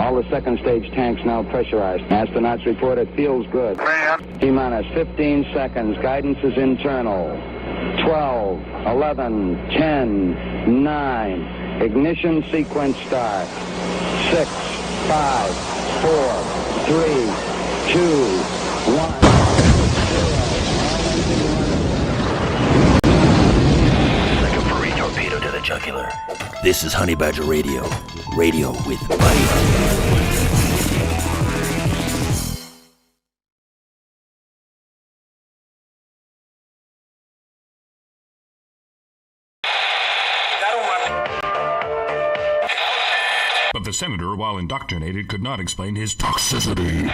All the second stage tanks now pressurized. Astronauts report it feels good. T-minus 15 seconds. Guidance is internal. 12, 11, 10, 9. Ignition sequence start. 6, 5, 4, 3, 2, 1. Like a furry torpedo to the jugular. This is Honey Badger Radio. Radio with bite. But the senator, while indoctrinated, could not explain his toxicity.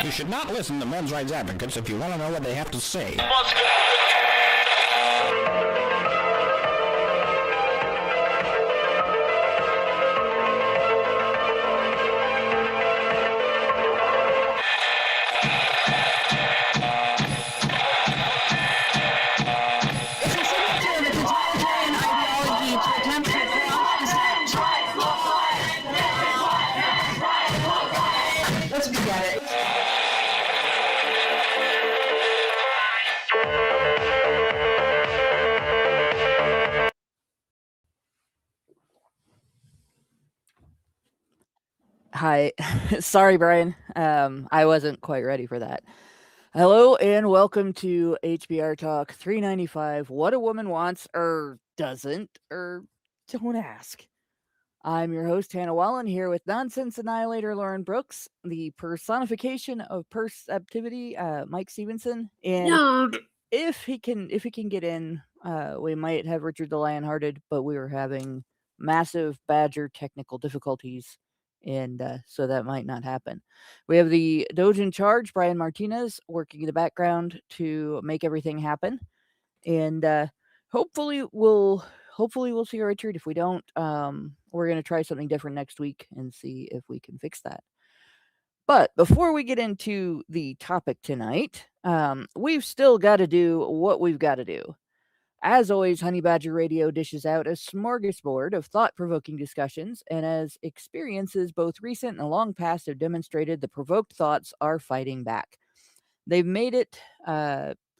You should not listen to men's rights advocates if you want to know what they have to say. Let's begin it. Hi. Sorry, Brian. I wasn't quite ready for that. Hello and welcome to HBR Talk 395. What a woman wants or doesn't or don't ask. I'm your host, Hannah Wallen, here with Nonsense Annihilator Lauren Brooks, the personification of perceptivity, Mike Stevenson, and Nerd. if he can get in, we might have Richard the Lionhearted, but we were having massive Badger technical difficulties, and so that might not happen. We have the Doge in charge, Brian Martinez, working in the background to make everything happen, and hopefully we'll see Richard. If we don't, we're going to try something different next week and see if we can fix that. But before we get into the topic tonight, we've still got to do what we've got to do. As always, Honey Badger Radio dishes out a smorgasbord of thought-provoking discussions, and as experiences both recent and long past have demonstrated, the provoked thoughts are fighting back. They've made it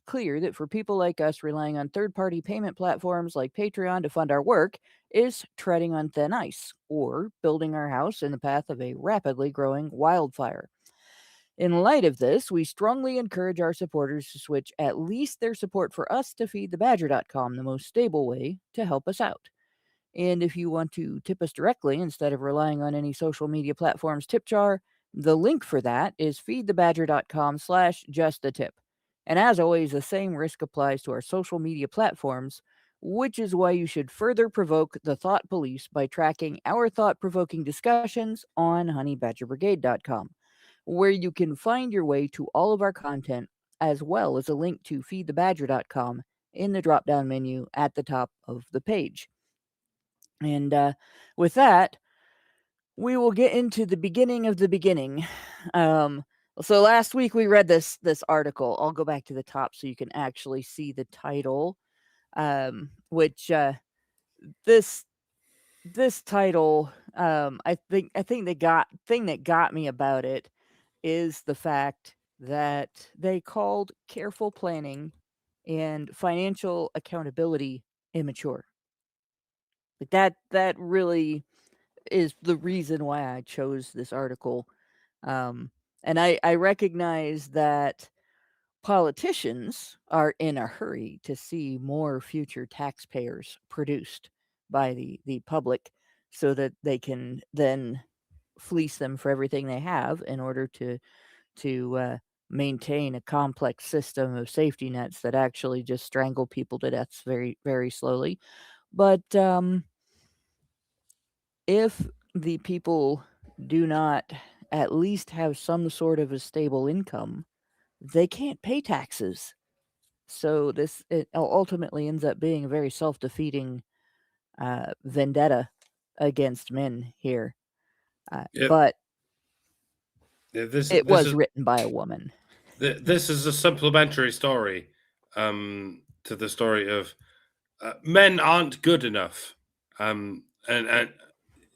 clear that for people like us, relying on third-party payment platforms like Patreon to fund our work is treading on thin ice, or building our house in the path of a rapidly growing wildfire. In light of this, we strongly encourage our supporters to switch at least their support for us to feedthebadger.com, the most stable way to help us out. And if you want to tip us directly instead of relying on any social media platform's tip jar, the link for that is feedthebadger.com/justatip. And as always, the same risk applies to our social media platforms, which is why you should further provoke the thought police by tracking our thought-provoking discussions on honeybadgerbrigade.com, where you can find your way to all of our content, as well as a link to feedthebadger.com in the drop-down menu at the top of the page. And with that, we will get into the beginning of the beginning. So last week we read this article. I'll go back to the top so you can actually see the title, which this title, I think the thing that got me about it is the fact that they called careful planning and financial accountability immature. Like that really is the reason why I chose this article. And I recognize that politicians are in a hurry to see more future taxpayers produced by the public so that they can then fleece them for everything they have in order to maintain a complex system of safety nets that actually just strangle people to death very, very slowly. But if the people do not at least have some sort of a stable income, they can't pay taxes. So it ultimately ends up being a very self-defeating vendetta against men here. Yep. But It was written by a woman. This is a supplementary story to the story of men aren't good enough. And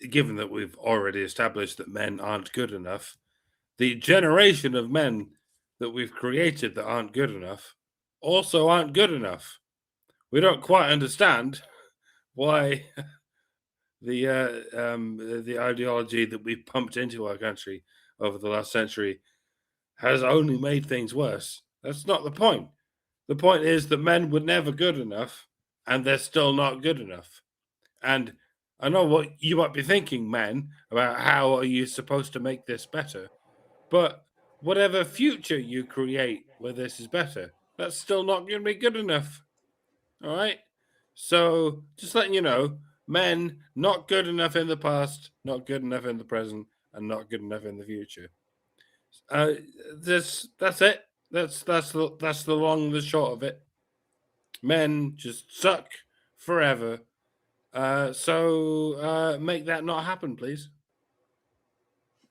given that we've already established that men aren't good enough, the generation of men that we've created that aren't good enough also aren't good enough. We don't quite understand why the ideology that we've pumped into our country over the last century has only made things worse. That's not the point. The point is that men were never good enough, and they're still not good enough. And I know what you might be thinking, men, about how are you supposed to make this better. But whatever future you create where this is better, that's still not going to be good enough. All right? So just letting you know, men not good enough in the past, not good enough in the present, and not good enough in the future. That's it. That's the long and the short of it. Men just suck forever. So make that not happen, please.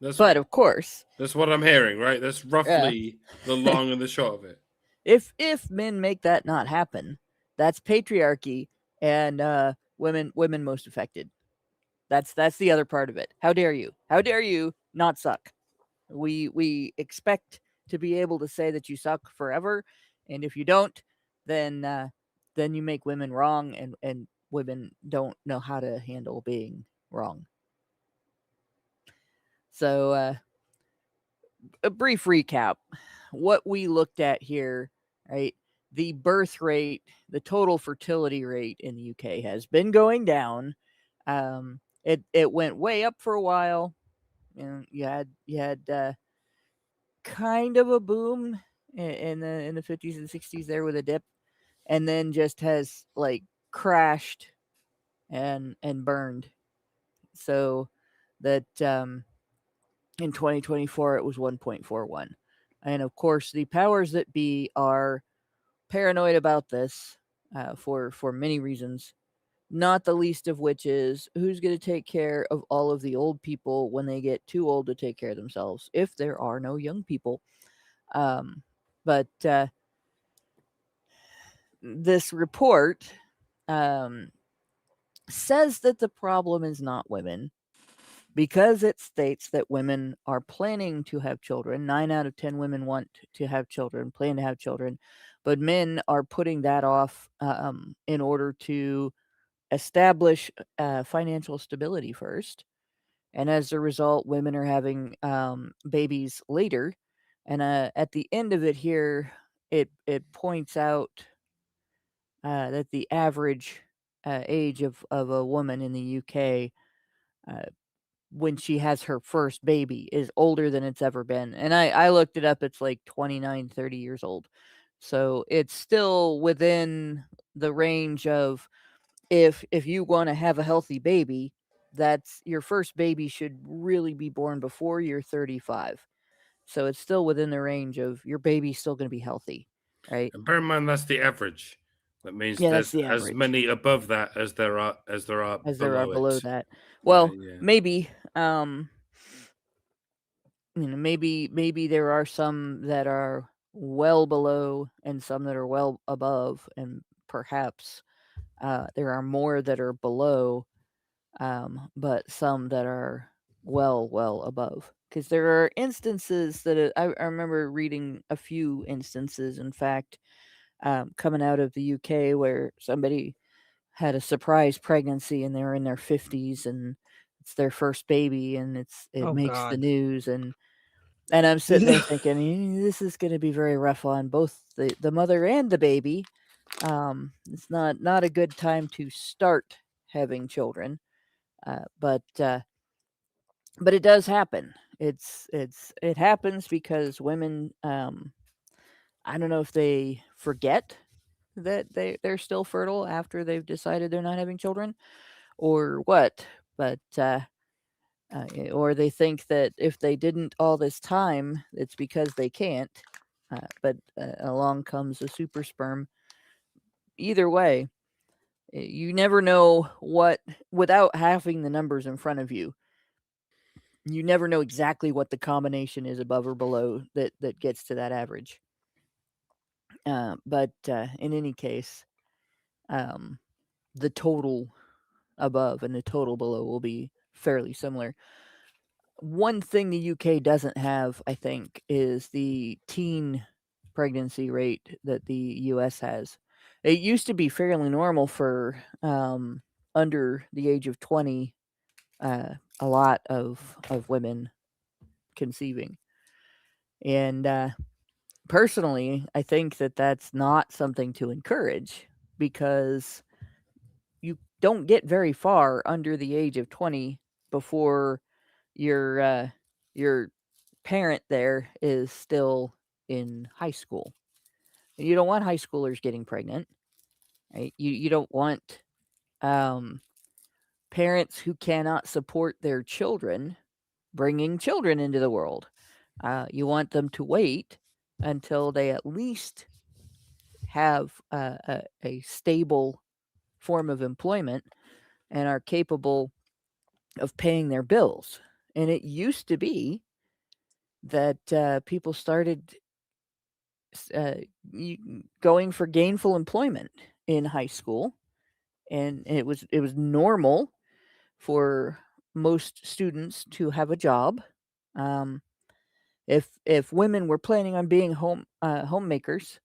But of course, that's what I'm hearing, right? That's roughly the long and the short of it. If men make that not happen, that's patriarchy and women most affected. That's the other part of it. How dare you? How dare you not suck? We expect to be able to say that you suck forever, and if you don't, then you make women wrong, and women don't know how to handle being wrong. So a brief recap. What we looked at here, right? The birth rate, the total fertility rate in the UK has been going down. It went way up for a while. You had kind of a boom in the 50s and 60s there with a dip, and then just has like crashed and burned. So that in 2024 it was 1.41. And of course, the powers that be are paranoid about this for many reasons, not the least of which is who's going to take care of all of the old people when they get too old to take care of themselves, if there are no young people. But this report says that the problem is not women, because it states that women are planning to have children. 9 out of 10 women want to have children, plan to have children, but men are putting that off in order to establish financial stability first. And as a result, women are having babies later. And at the end of it here, it points out that the average age of a woman in the UK when she has her first baby is older than it's ever been. And I looked it up. It's like 29, 30 years old. So it's still within the range of if you want to have a healthy baby, that's your first baby should really be born before you're 35. So it's still within the range of your baby's still going to be healthy, right? And bear in mind that's the average. That means there's as many above that as there are below that. Well, maybe maybe there are some that are well below and some that are well above, and perhaps there are more that are below, but some that are well above. Because there are instances that I remember reading a few instances, in fact, coming out of the UK where somebody had a surprise pregnancy and they're in their 50s and it's their first baby and it makes the news, and I'm sitting there thinking this is going to be very rough on both the mother and the baby. It's not a good time to start having children, but it does happen. It happens because women, I don't know if they forget that they're still fertile after they've decided they're not having children or what, but or they think that if they didn't all this time, it's because they can't. But along comes a super sperm. Either way, you never know what, without having the numbers in front of you. You never know exactly what the combination is above or below that gets to that average. But in any case, the total above and the total below will be fairly similar. One thing the UK doesn't have, I think, is the teen pregnancy rate that the US has. It used to be fairly normal for under the age of 20, a lot of women conceiving. And personally, I think that that's not something to encourage, because you don't get very far under the age of 20 before your parent there is still in high school. And you don't want high schoolers getting pregnant, right? You don't want parents who cannot support their children bringing children into the world. You want them to wait until they at least have a stable form of employment and are capable of paying their bills. And it used to be that people started going for gainful employment in high school, and it was normal for most students to have a job. If women were planning on being homemakers,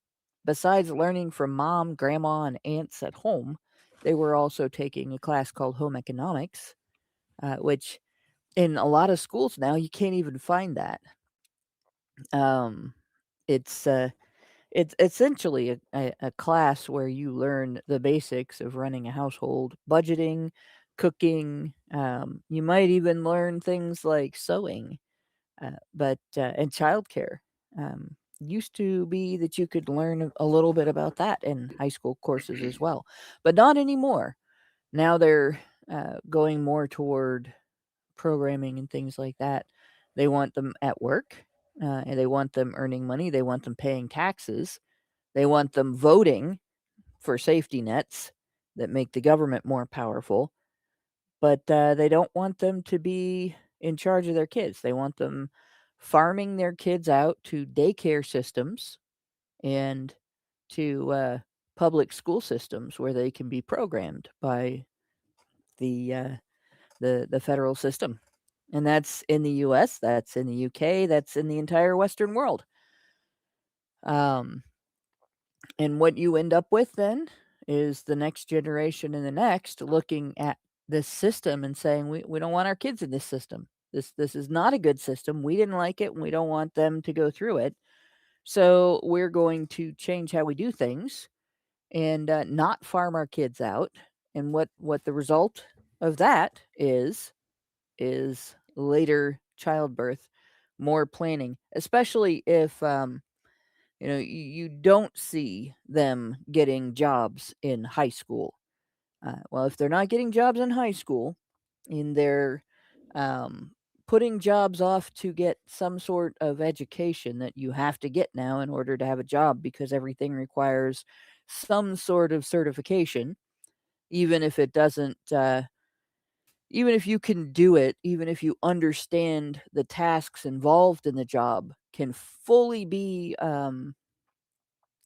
besides learning from mom, grandma, and aunts at home, they were also taking a class called home economics, which in a lot of schools now you can't even find that. It's essentially a class where you learn the basics of running a household, budgeting, cooking. You might even learn things like sewing, and childcare. Used to be that you could learn a little bit about that in high school courses as well, but not anymore. Now they're going more toward programming and things like that. They want them at work, and they want them earning money. They want them paying taxes. They want them voting for safety nets that make the government more powerful. But they don't want them to be in charge of their kids. They want them farming their kids out to daycare systems and to public school systems where they can be programmed by the federal system. And that's in the US, that's in the UK, that's in the entire Western world. And what you end up with then is the next generation and the next looking at this system and saying, we don't want our kids in this system. This is not a good system. We didn't like it, and we don't want them to go through it. So we're going to change how we do things and not farm our kids out. And what the result of that is later childbirth, more planning, especially if you don't see them getting jobs in high school. Well, if they're not getting jobs in high school, and they're putting jobs off to get some sort of education that you have to get now in order to have a job, because everything requires some sort of certification, even if it doesn't. Even if you can do it, even if you understand the tasks involved in the job, can fully be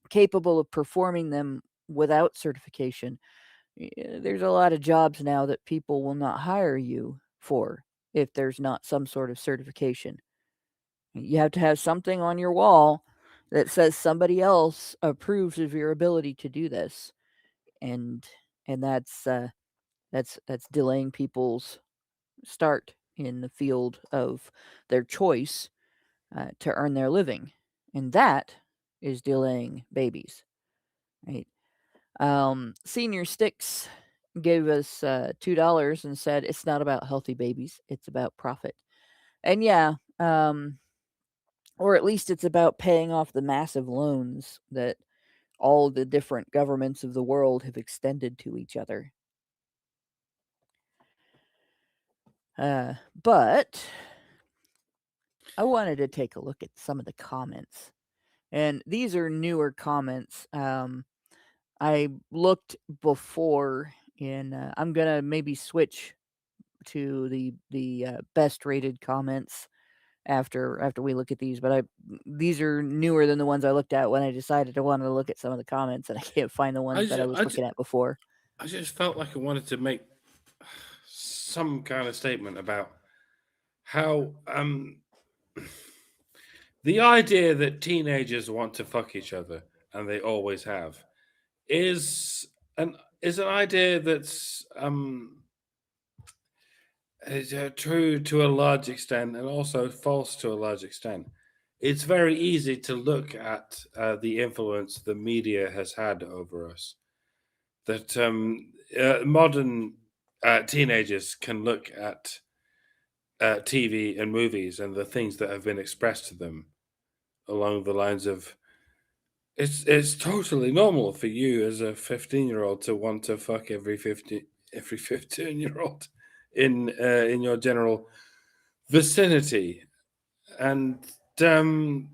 capable of performing them without certification, there's a lot of jobs now that people will not hire you for if there's not some sort of certification. You have to have something on your wall that says somebody else approves of your ability to do this, and that's delaying people's start in the field of their choice to earn their living, and that is delaying babies, right? Senior Sticks gave us $2 and said it's not about healthy babies, it's about profit. And yeah, or at least it's about paying off the massive loans that all the different governments of the world have extended to each other. But I wanted to take a look at some of the comments. And these are newer comments. I looked before, and I'm going to maybe switch to the best rated comments after we look at these, but these are newer than the ones I looked at when I decided I wanted to look at some of the comments, and I can't find the ones that I was looking at before. I just felt like I wanted to make some kind of statement about how the idea that teenagers want to fuck each other, and they always have, is an idea that's is true to a large extent and also false to a large extent. It's very easy to look at the influence the media has had over us. That modern teenagers can look at TV and movies and the things that have been expressed to them along the lines of it's totally normal for you as a 15-year-old to want to fuck every 15-year-old in your general vicinity, and we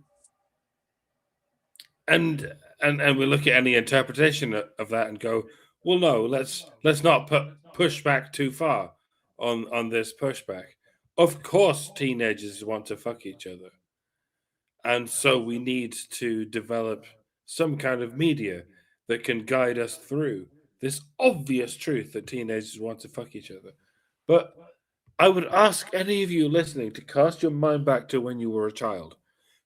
look at any interpretation of that and go, well, no, let's not push back too far on this pushback. Of course, teenagers want to fuck each other, and so we need to develop some kind of media that can guide us through this obvious truth that teenagers want to fuck each other. But I would ask any of you listening to cast your mind back to when you were a child,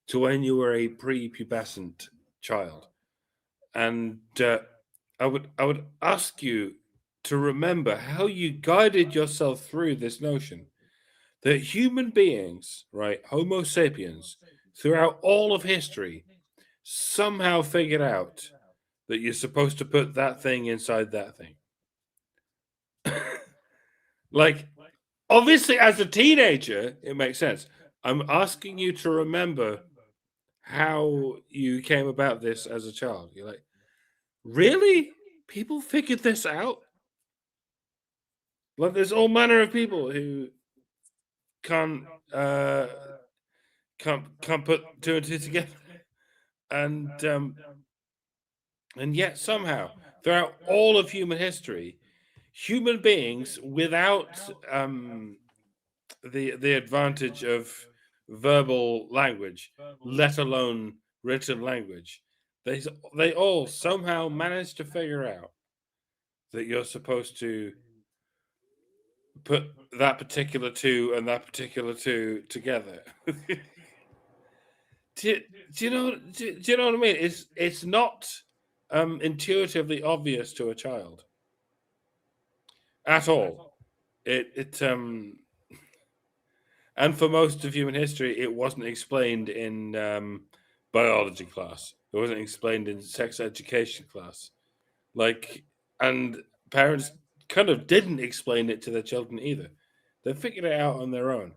to when you were a prepubescent child, and I would ask you to remember how you guided yourself through this notion that human beings, right, Homo sapiens, throughout all of history, somehow figured out that you're supposed to put that thing inside that thing. Like, obviously, as a teenager, it makes sense. I'm asking you to remember how you came about this as a child. You're like, really? People figured this out? Like, there's all manner of people who can't put two and two together, and yet somehow throughout all of human history, human beings without the advantage of verbal language, let alone written language, they all somehow managed to figure out that you're supposed to put that particular two and that particular two together. do you know what I mean? It's not intuitively obvious to a child at all. And for most of human history, it wasn't explained in biology class. It wasn't explained in sex education class. And parents kind of didn't explain it to their children either. They figured it out on their own.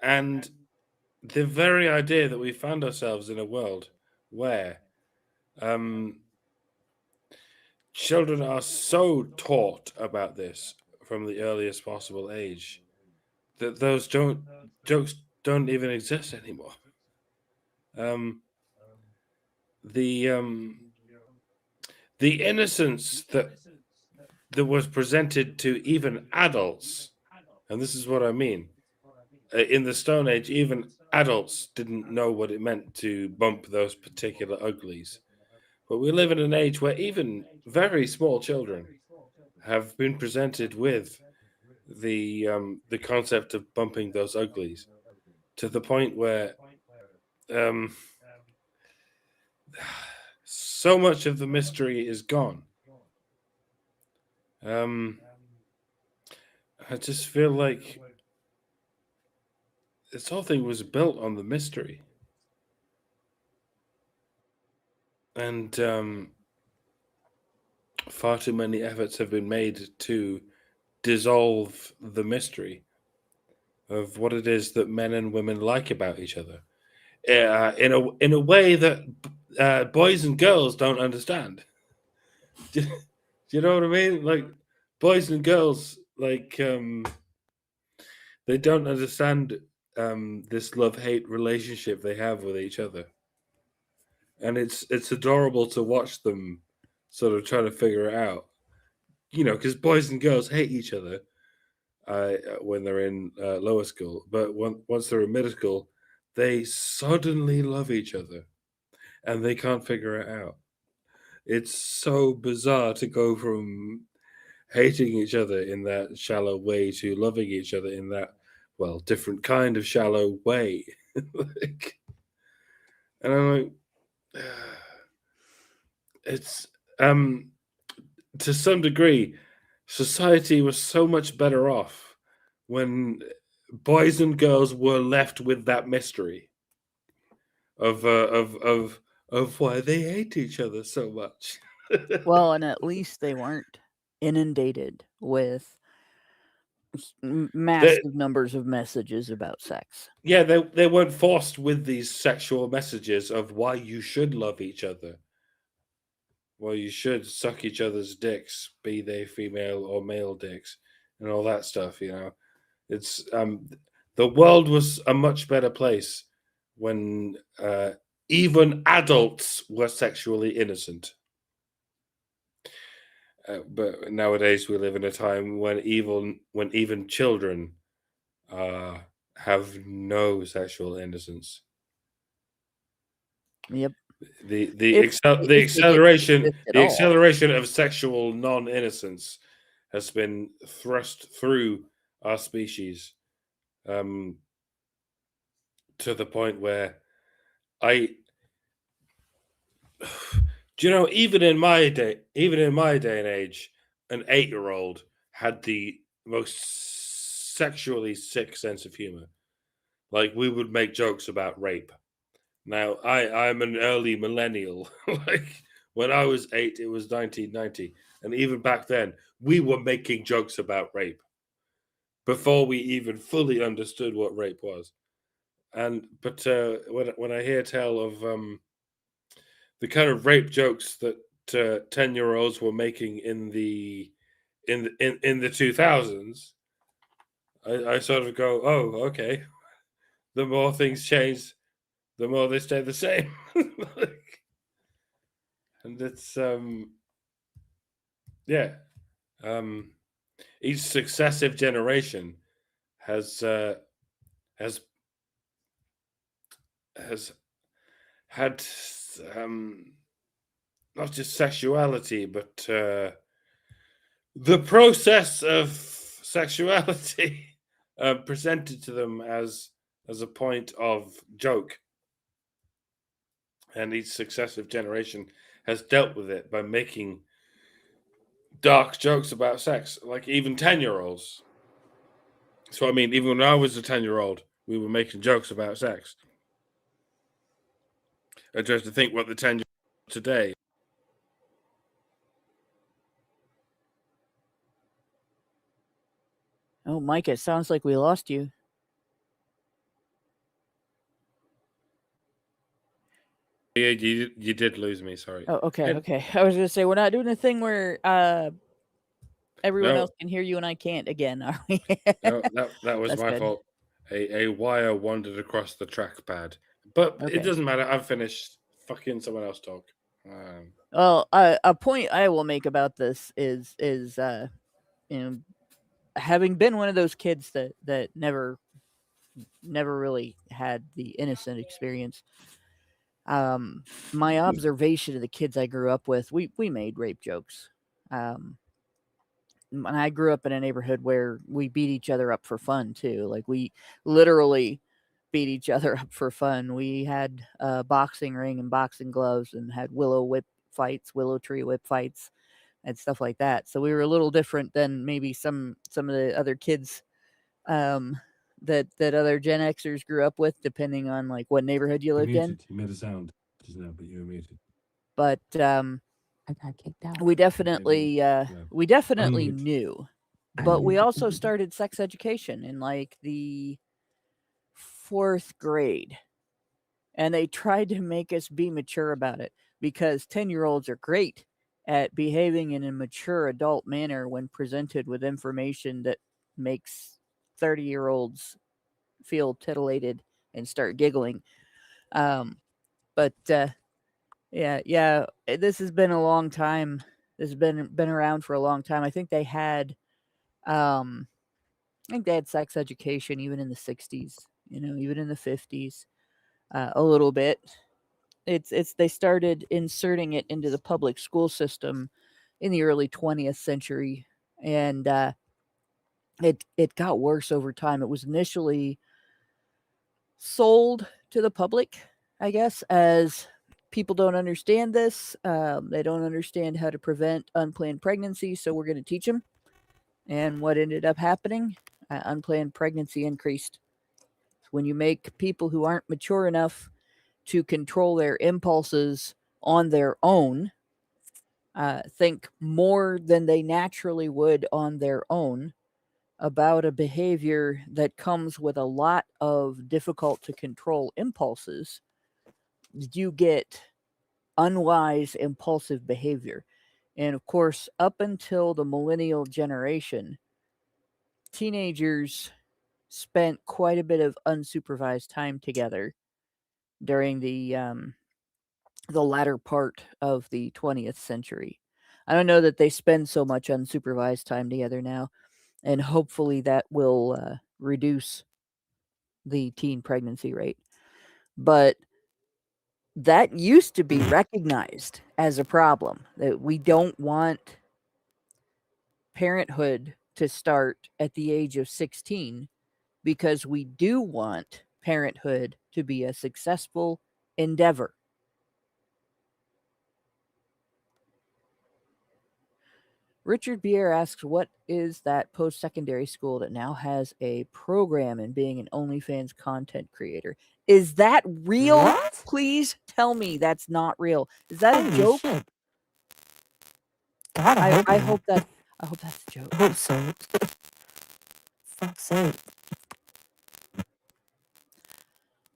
And the very idea that we found ourselves in a world where children are so taught about this from the earliest possible age that those jokes don't even exist anymore. The innocence that was presented to even adults, and this is what I mean. In the Stone Age, even adults didn't know what it meant to bump those particular uglies. But we live in an age where even very small children have been presented with the concept of bumping those uglies, to the point where so much of the mystery is gone. I just feel like this whole thing was built on the mystery. And far too many efforts have been made to dissolve the mystery of what it is that men and women like about each other, in a way that boys and girls don't understand. Do you know what I mean? Like, boys and girls, like, they don't understand this love-hate relationship they have with each other, and it's adorable to watch them sort of try to figure it out. because boys and girls hate each other when they're in lower school, but once they're in middle school, they suddenly love each other, and they can't figure it out. It's so bizarre to go from hating each other in that shallow way to loving each other in that, well, different kind of shallow way. Like, and I'm like, it's to some degree, society was so much better off when boys and girls were left with that mystery of why they hate each other so much. Well, and at least they weren't inundated with massive numbers of messages about sex. Yeah, they weren't forced with these sexual messages of why you should love each other. Well, you should suck each other's dicks, be they female or male dicks, and all that stuff. It's the world was a much better place when even adults were sexually innocent. But nowadays we live in a time when even children have no sexual innocence. Yep. The If acceleration of sexual non-innocence has been thrust through our species to the point where even in my day and age, an 8-year-old had the most sexually sick sense of humor. Like, we would make jokes about rape. Now, I'm an early millennial. Like, when I was 8, it was 1990. And even back then, we were making jokes about rape before we even fully understood what rape was. But when I hear tell of the kind of rape jokes that 10-year-olds were making in the 2000s, I sort of go, oh, okay. The more things change, the more they stay the same. And it's each successive generation has had not just sexuality, but the process of sexuality presented to them as a point of joke. And each successive generation has dealt with it by making dark jokes about sex, like even 10-year-olds. So, I mean, even when I was a 10-year-old, we were making jokes about sex. I just to think what the 10-year-old today. Oh, Mike, it sounds like we lost you. Yeah, you did lose me. Sorry. Oh, okay, okay. I was gonna say we're not doing a thing where everyone else can hear you and I can't again, are we? No, that was my fault. A wire wandered across the trackpad, but it doesn't matter. I've finished. Fucking someone else talk. Well, a point I will make about this is having been one of those kids that never really had the innocent experience. My observation of the kids I grew up with, we made rape jokes. And I grew up in a neighborhood where we beat each other up for fun too. Like, we literally beat each other up for fun. We had a boxing ring and boxing gloves and had willow tree whip fights and stuff like that. So we were a little different than maybe some of the other kids that other Gen Xers grew up with, depending on like what neighborhood you lived in. You made a sound just now, but you were muted. But I got kicked out. we definitely knew. But we also started sex education in like the 4th grade. And they tried to make us be mature about it, because 10-year-olds are great at behaving in a mature adult manner when presented with information that makes 30-year-olds feel titillated and start giggling. But this has been a long time This has been around for a long time. I think they had sex education even in the 60s, even in the 50s, a little bit. They started inserting it into the public school system in the early 20th century, and it got worse over time. It was initially sold to the public, I guess, as people don't understand this. They don't understand how to prevent unplanned pregnancy, so we're going to teach them. And what ended up happening? Unplanned pregnancy increased. When you make people who aren't mature enough to control their impulses on their own think more than they naturally would on their own about a behavior that comes with a lot of difficult to control impulses, you get unwise impulsive behavior. And of course, up until the millennial generation, teenagers spent quite a bit of unsupervised time together during the latter part of the 20th century. I don't know that they spend so much unsupervised time together now, and hopefully that will reduce the teen pregnancy rate. But that used to be recognized as a problem, that we don't want parenthood to start at the age of 16 because we do want parenthood to be a successful endeavor. Richard Bier asks, what is that post-secondary school that now has a program in being an OnlyFans content creator? Is that real? What? Please tell me that's not real. Is that a Holy joke? shit. God, I I hope not. hope that's a joke. I hope so. Fuck's sake.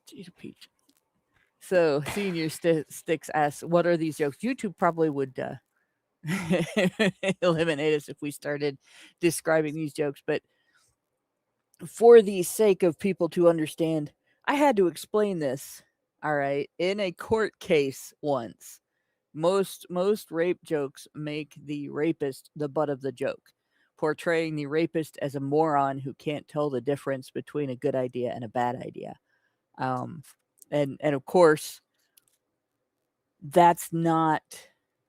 Jeez, Peach. So, Senior Sticks asks, what are these jokes? YouTube probably would eliminate us if we started describing these jokes, but for the sake of people to understand, I had to explain this, all right, in a court case once. Most rape jokes make the rapist the butt of the joke, portraying the rapist as a moron who can't tell the difference between a good idea and a bad idea. And of course, that's not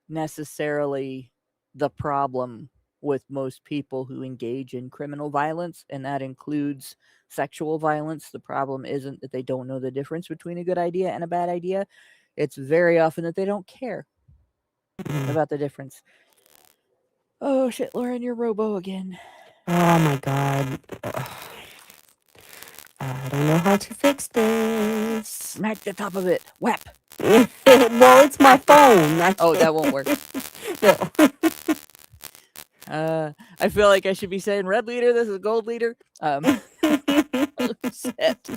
necessarily the problem with most people who engage in criminal violence, and that includes sexual violence. The problem isn't that they don't know the difference between a good idea and a bad idea. It's very often that they don't care about the difference. Oh shit, Lauren, you're Robo again. Oh my god. I don't know how to fix this. Smack the top of it. Whap. Well, it's my phone. Oh, that won't work. No. I feel like I should be saying red leader. This is gold leader. Set.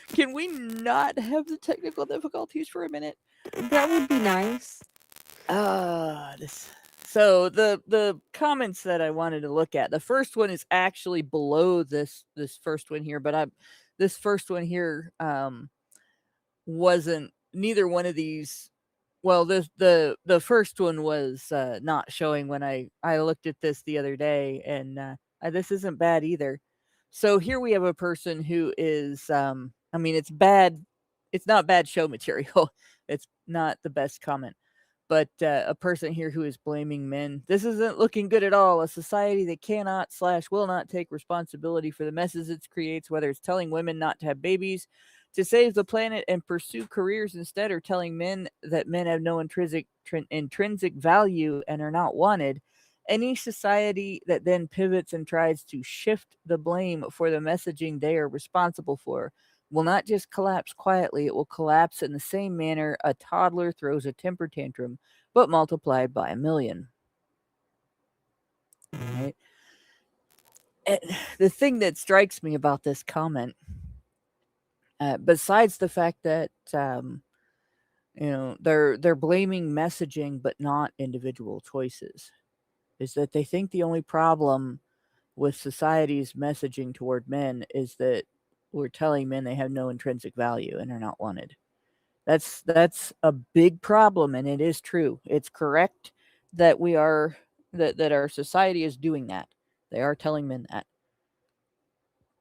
Can we not have the technical difficulties for a minute? That would be nice. So the comments that I wanted to look at, the first one is actually below this first one here, but this first one here wasn't, neither one of these. Well, the first one was not showing when I looked at this the other day, and this isn't bad either. So here we have a person who is, I mean, it's bad. It's not bad show material. It's not the best comment. But a person here who is blaming men. This isn't looking good at all. A society that cannot / will not take responsibility for the messes it creates, whether it's telling women not to have babies, to save the planet and pursue careers instead, or telling men that men have no intrinsic value and are not wanted. Any society that then pivots and tries to shift the blame for the messaging they are responsible for will not just collapse quietly, it will collapse in the same manner a toddler throws a temper tantrum, but multiplied by 1,000,000. Right? And the thing that strikes me about this comment, besides the fact that they're blaming messaging but not individual choices, is that they think the only problem with society's messaging toward men is that we're telling men they have no intrinsic value and are not wanted. That's a big problem, and it is true. It's correct that we are that our society is doing that. They are telling men that.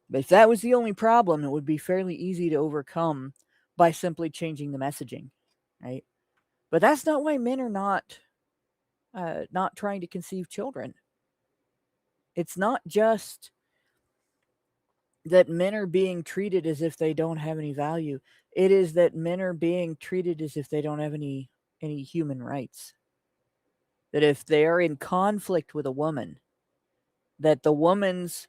But if that was the only problem, it would be fairly easy to overcome by simply changing the messaging, right? But that's not why men are not trying to conceive children. It's not just that men are being treated as if they don't have any value. It is that men are being treated as if they don't have any human rights. That if they are in conflict with a woman, that the woman's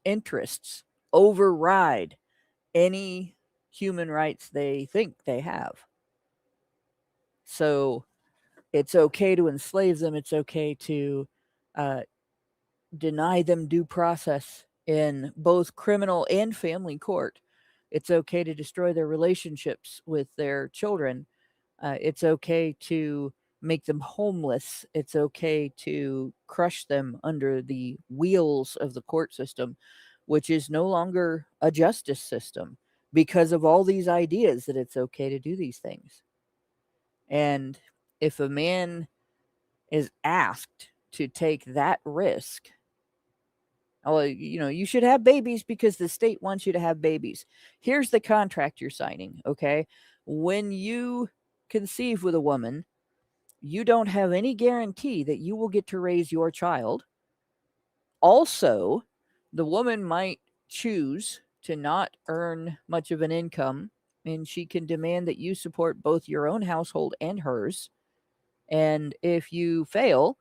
interests override any human rights they think they have. So it's okay to enslave them. It's okay to deny them due process in both criminal and family court. It's okay to destroy their relationships with their children. It's okay to make them homeless. It's okay to crush them under the wheels of the court system, which is no longer a justice system because of all these ideas that it's okay to do these things. And if a man is asked to take that risk, oh, you should have babies because the state wants you to have babies. Here's the contract you're signing, okay? When you conceive with a woman, you don't have any guarantee that you will get to raise your child. Also, the woman might choose to not earn much of an income, and she can demand that you support both your own household and hers. And if you fail,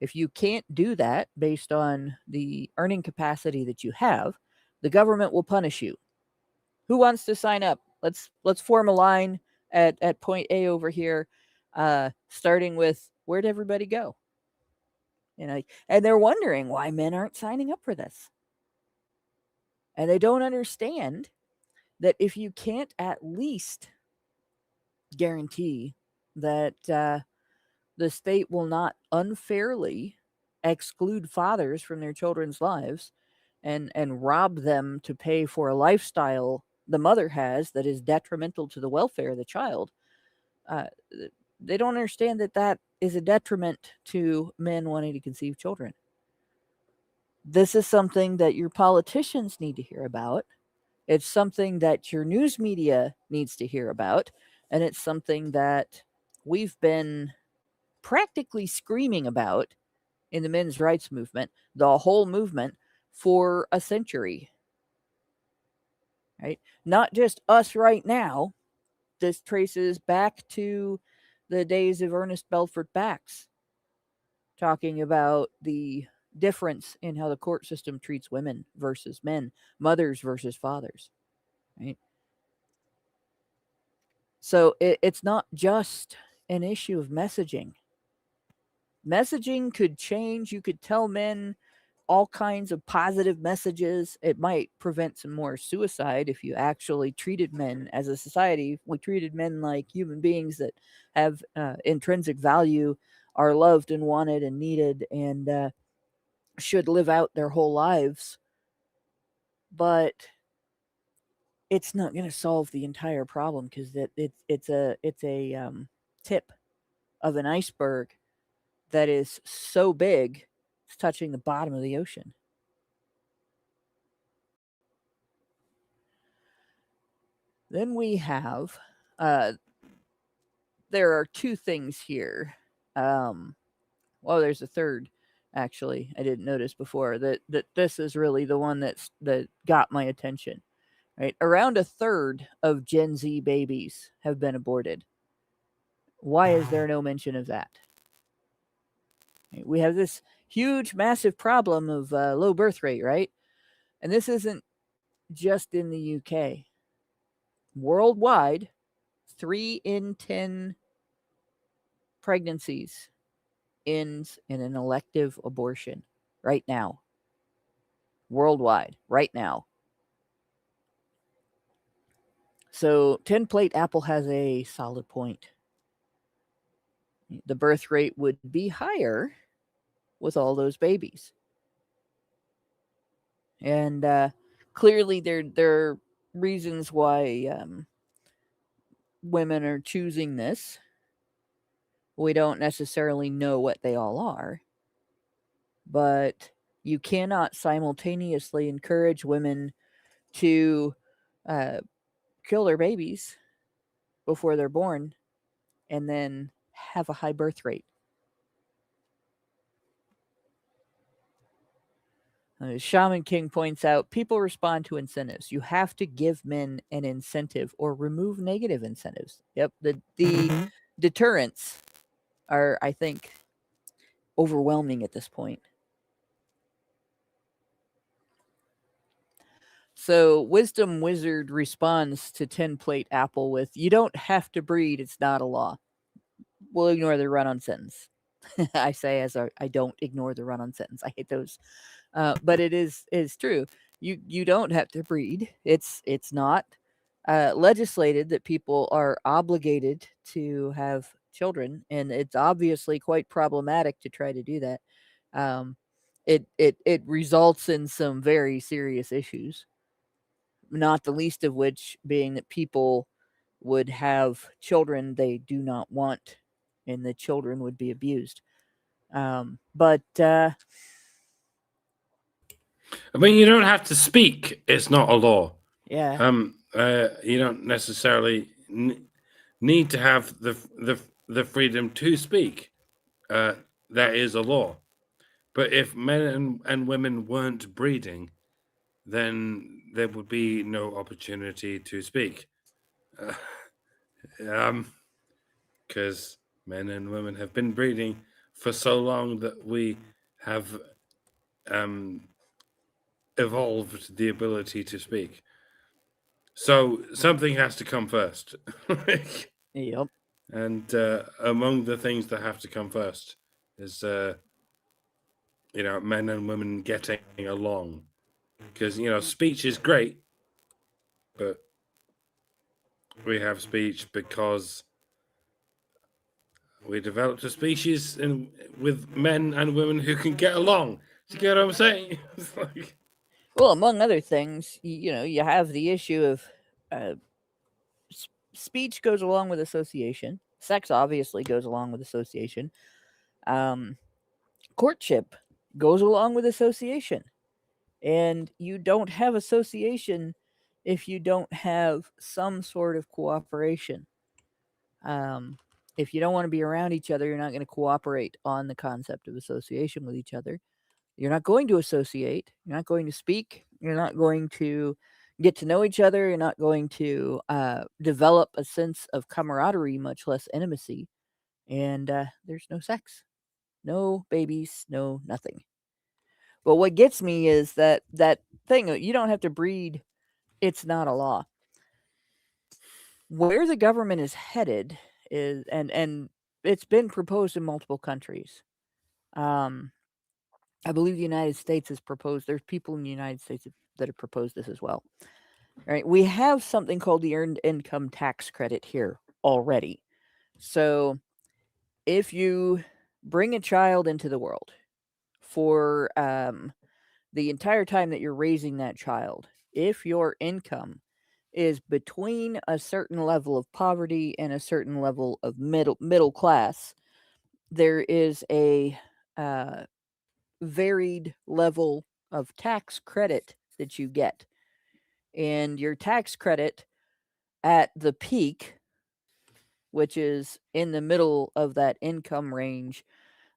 if you can't do that based on the earning capacity that you have, the government will punish you. Who wants to sign up? Let's form a line at point A over here, starting with where'd everybody go? And they're wondering why men aren't signing up for this. And they don't understand that if you can't at least guarantee that the state will not unfairly exclude fathers from their children's lives and rob them to pay for a lifestyle the mother has that is detrimental to the welfare of the child, they don't understand that that is a detriment to men wanting to conceive children. This is something that your politicians need to hear about. It's something that your news media needs to hear about. And it's something that we've been practically screaming about in the men's rights movement, the whole movement, for a century. Right? Not just us right now. This traces back to the days of Ernest Belfort Bax, talking about the difference in how the court system treats women versus men, mothers versus fathers. Right? So it's not just an issue of messaging. Messaging could change. You could tell men all kinds of positive messages. It might prevent some more suicide if you actually treated men as a society. We treated men like human beings that have intrinsic value, are loved and wanted and needed, and should live out their whole lives. But it's not going to solve the entire problem because it's a tip of an iceberg that is so big it's touching the bottom of the ocean. Then we have there are two things here. Well, there's a third actually I didn't notice before that this is really the one that got my attention. Right? Around a third of Gen Z babies have been aborted. Why is there no mention of that? We have this huge, massive problem of low birth rate, right? And this isn't just in the UK. Worldwide, 3 in 10 pregnancies ends in an elective abortion right now. Worldwide, right now. So 10 Plate Apple has a solid point. The birth rate would be higher with all those babies. And clearly there are reasons why women are choosing this. We don't necessarily know what they all are, but you cannot simultaneously encourage women to kill their babies before they're born and then have a high birth rate. Shaman King points out people respond to incentives. You have to give men an incentive or remove negative incentives. Yep. The deterrents are, I think, overwhelming at this point. So Wisdom Wizard responds to 10 Plate Apple with, you don't have to breed, it's not a law. We'll ignore the run-on sentence. I say as I don't ignore the run-on sentence. I hate those. But it is true. You don't have to breed. It's not legislated that people are obligated to have children, and it's obviously quite problematic to try to do that. It results in some very serious issues, not the least of which being that people would have children they do not want, and the children would be abused. But I mean, you don't have to speak. It's not a law. yeah. You don't necessarily need to have the freedom to speak. That is a law. But if men and women weren't breeding, then there would be no opportunity to speak. Because men and women have been breeding for so long that we have evolved the ability to speak. So something has to come first. Yep. And among the things that have to come first is, men and women getting along. Because, speech is great, but we have speech because we developed a species with men and women who can get along. Do you get what I'm saying? It's like... Well, among other things, you have the issue of speech goes along with association. Sex obviously goes along with association. Courtship goes along with association. And you don't have association if you don't have some sort of cooperation. If you don't want to be around each other, you're not going to cooperate on the concept of association with each other. You're not going to associate. You're not going to speak. You're not going to get to know each other. You're not going to develop a sense of camaraderie, much less intimacy. And there's no sex, no babies, no nothing. But what gets me is that thing, you don't have to breed. It's not a law. Where the government is headed is, and it's been proposed in multiple countries. I believe the United States has proposed. There's people in the United States that have proposed this as well. All right, we have something called the Earned Income Tax Credit here already. So, if you bring a child into the world for the entire time that you're raising that child, if your income is between a certain level of poverty and a certain level of middle class, there is a varied level of tax credit that you get. And your tax credit at the peak, which is in the middle of that income range,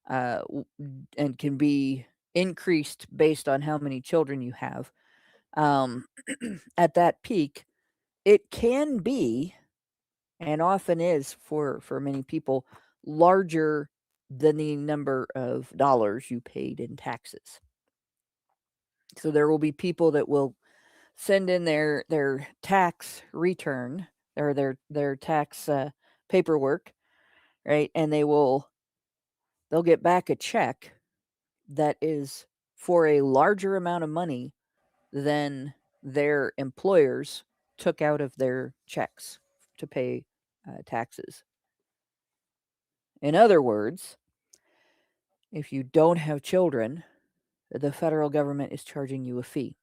and can be increased based on how many children you have. At that peak, it can be, and often is for many people, larger than the number of dollars you paid in taxes. So there will be people that will send in their tax return or their tax paperwork, right? And they'll get back a check that is for a larger amount of money than their employers took out of their checks to pay taxes. In other words, if you don't have children, the federal government is charging you a fee.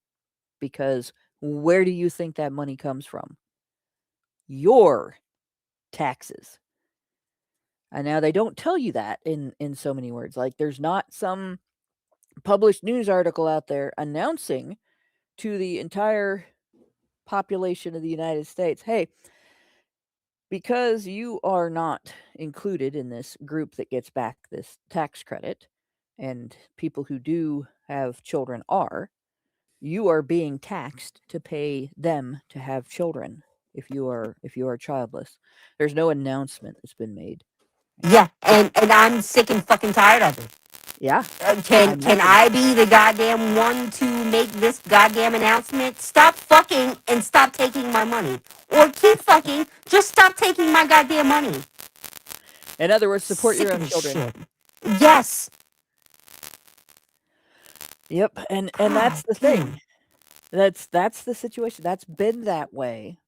Because where do you think that money comes from? Your taxes. And now they don't tell you that in so many words. Like there's not some published news article out there announcing to the entire population of the United States, hey, because you are not included in this group that gets back this tax credit, and people who do have children are, you are being taxed to pay them to have children if you are childless. There's no announcement that's been made. Yeah, and I'm sick and fucking tired of it. Yeah. Can I be the goddamn one to make this goddamn announcement? Stop fucking and stop taking my money. Or keep fucking, just stop taking my goddamn money. In other words, support Sick your of own this children. shit. Yes. Yep, and that's the thing. That's the situation. That's been that way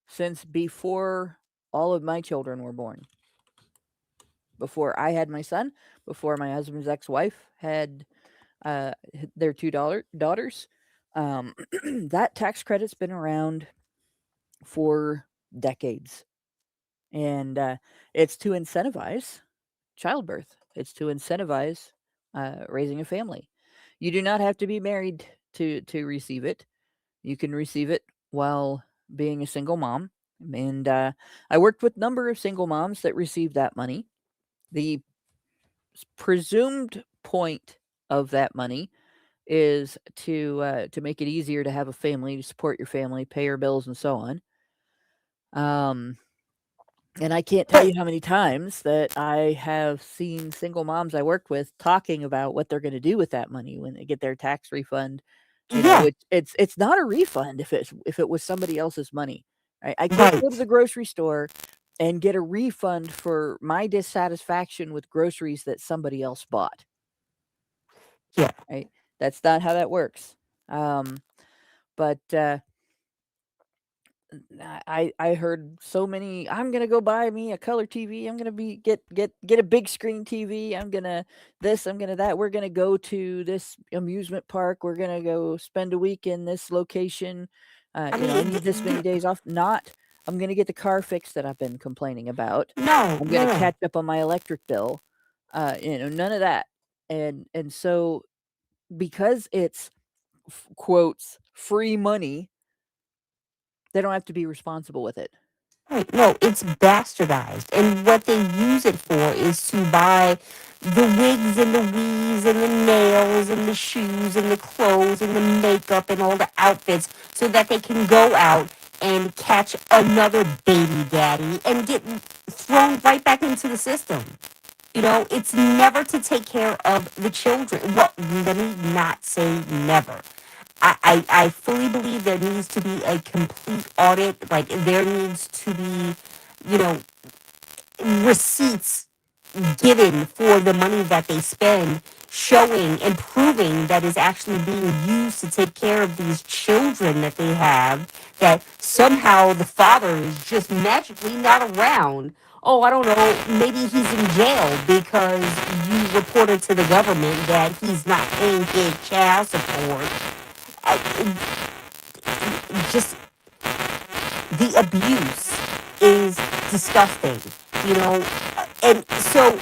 since before all of my children were born. Before I had my son, before my husband's ex-wife had their two daughters, that tax credit's been around for decades, and it's to incentivize childbirth. It's to incentivize raising a family. You do not have to be married to receive it. You can receive it while being a single mom. And I worked with a number of single moms that received that money. The presumed point of that money is to make it easier to have a family, to support your family, pay your bills, and so on. And I can't tell you how many times that I have seen single moms I worked with talking about what they're going to do with that money when they get their tax refund. You know, it's not a refund if it was somebody else's money. Right? I can't go to the grocery store and get a refund for my dissatisfaction with groceries that somebody else bought. Yeah. Right? That's not how that works. But I heard so many. I'm gonna go buy me a color TV. I'm gonna get a big screen TV. I'm gonna this. I'm gonna that. We're gonna go to this amusement park. We're gonna go spend a week in this location. I need this many days off. Not. I'm gonna get the car fixed that I've been complaining about. No, I'm gonna catch up on my electric bill. None of that. And so because it's quotes free money, they don't have to be responsible with it. Right. No, it's bastardized. And what they use it for is to buy the wigs and the weaves and the nails and the shoes and the clothes and the makeup and all the outfits so that they can go out and catch another baby daddy and get thrown right back into the system. You know, it's never to take care of the children. Well, let me not say never. I fully believe there needs to be a complete audit. Like, there needs to be, receipts given for the money that they spend, showing and proving that is actually being used to take care of these children that they have, that somehow the father is just magically not around. Oh, I don't know, maybe he's in jail because you reported to the government that he's not paying his child support. Just the abuse is disgusting, and so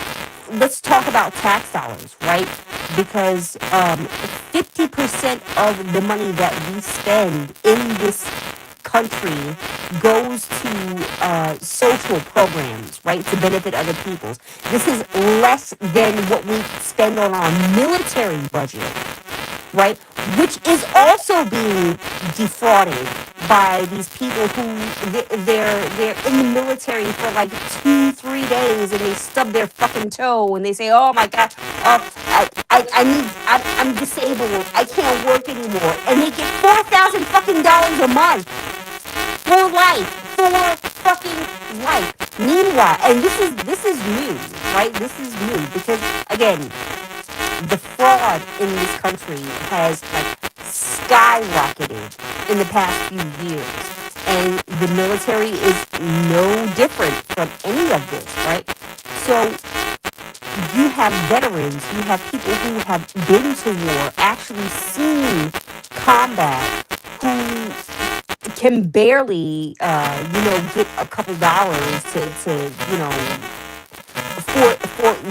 let's talk about tax dollars, right? Because 50% of the money that we spend in this country goes to social programs, right, to benefit other peoples. This is less than what we spend on our military budget, right, which is also being defrauded by these people who they're in the military for like 2-3 days and they stub their fucking toe and they say, oh my god, I'm disabled, I can't work anymore, and they get $4,000 fucking dollars a month for fucking life. Meanwhile, and this is new, right? This is new because again, the fraud in this country has like skyrocketed in the past few years, and the military is no different from any of this, right? So you have veterans, you have people who have been to war, actually seen combat, who can barely, get a couple dollars to for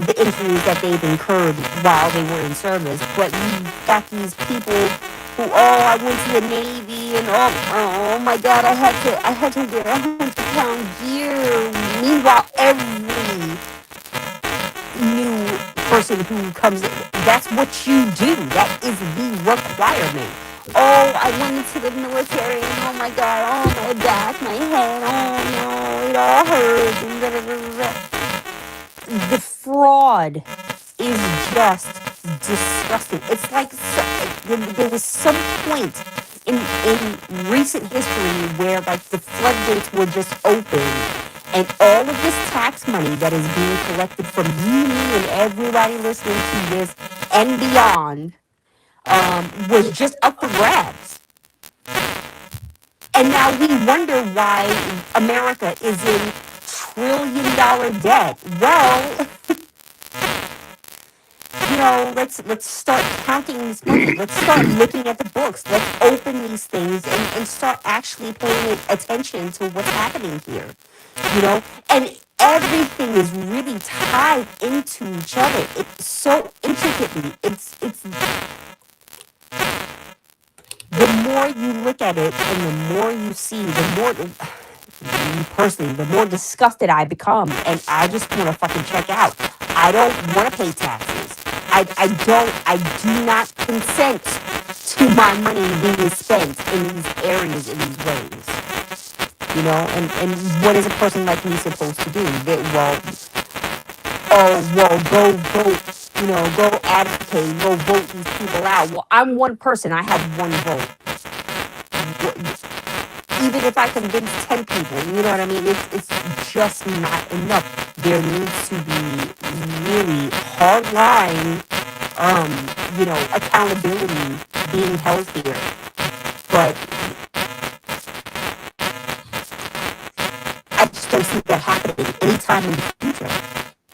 the injuries that they've incurred while they were in service. But you got these people who, I went to the Navy and oh my God, I had to wear 100-pound gear. Meanwhile, every new person who comes in, that's what you do. That is the requirement. Oh, I went into the military and oh my God, my back, my head, oh no, it all hurts. And blah, blah, blah, blah. The fraud is just disgusting. It's like there was some point in recent history where like the floodgates were just open, and all of this tax money that is being collected from you, me, and everybody listening to this and beyond was just up for grabs. And now we wonder why America is in trillion-dollar debt. Well, let's start counting this money. Let's start looking at the books. Let's open these things and start actually paying attention to what's happening here. And everything is really tied into each other. It's so intricately. It's the more you look at it and the more you see, the more disgusted I become, and I just want to fucking check out. I don't want to pay taxes. I do not consent to my money being spent in these areas, in these ways. And what is a person like me supposed to do? Go advocate, go vote these people out. Well, I'm one person. I have one vote. Even if I convince 10 people, you know what I mean? It's just not enough. There needs to be really hard line, accountability being held here. But I just don't see that happening anytime in the future.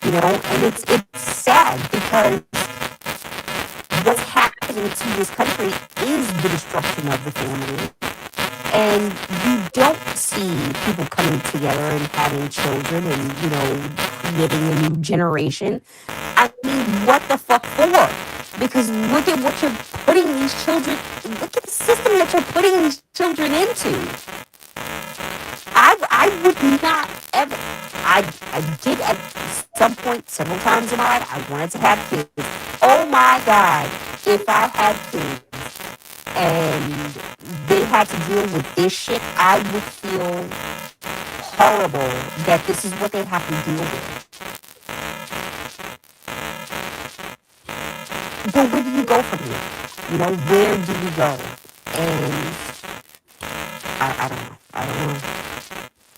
And it's sad because what's happening to this country is the destruction of the family. And you don't see people coming together and having children and, creating a new generation. I mean, what the fuck for? Because look at what you're putting these children, look at the system that you're putting these children into. I would not ever, I did at some point, several times in my life, I wanted to have kids. Oh my God, if I had kids and they had to deal with this shit, I would feel horrible that this is what they have to deal with. But where do you go from here? Where do you go? And I don't know.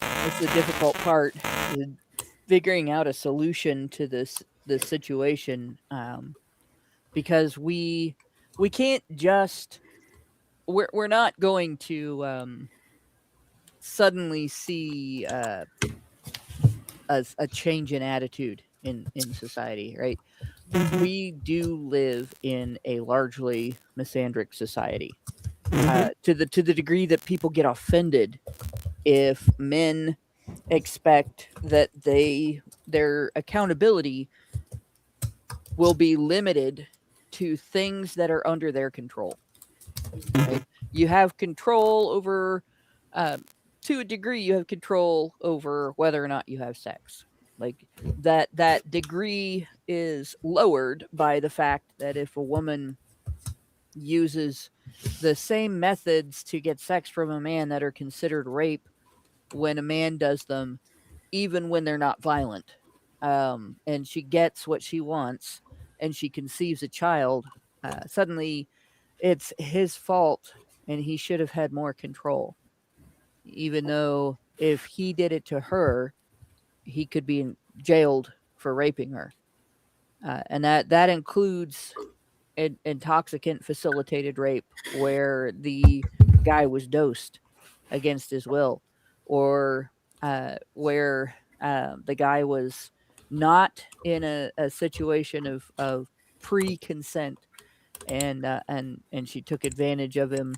That's the difficult part, is figuring out a solution to this situation, because we can't just, we're not going to suddenly see a change in attitude in society, right? We do live in a largely misandric society, to the degree that people get offended if men expect that their accountability will be limited to things that are under their control. Right? You have control over, to a degree, you have control over whether or not you have sex. Like that degree is lowered by the fact that if a woman uses the same methods to get sex from a man that are considered rape when a man does them, even when they're not violent, and she gets what she wants and she conceives a child, suddenly it's his fault and he should have had more control, even though if he did it to her, he could be jailed for raping her. And that includes intoxicant facilitated rape, where the guy was dosed against his will, or where the guy was not in a situation of pre-consent, and she took advantage of him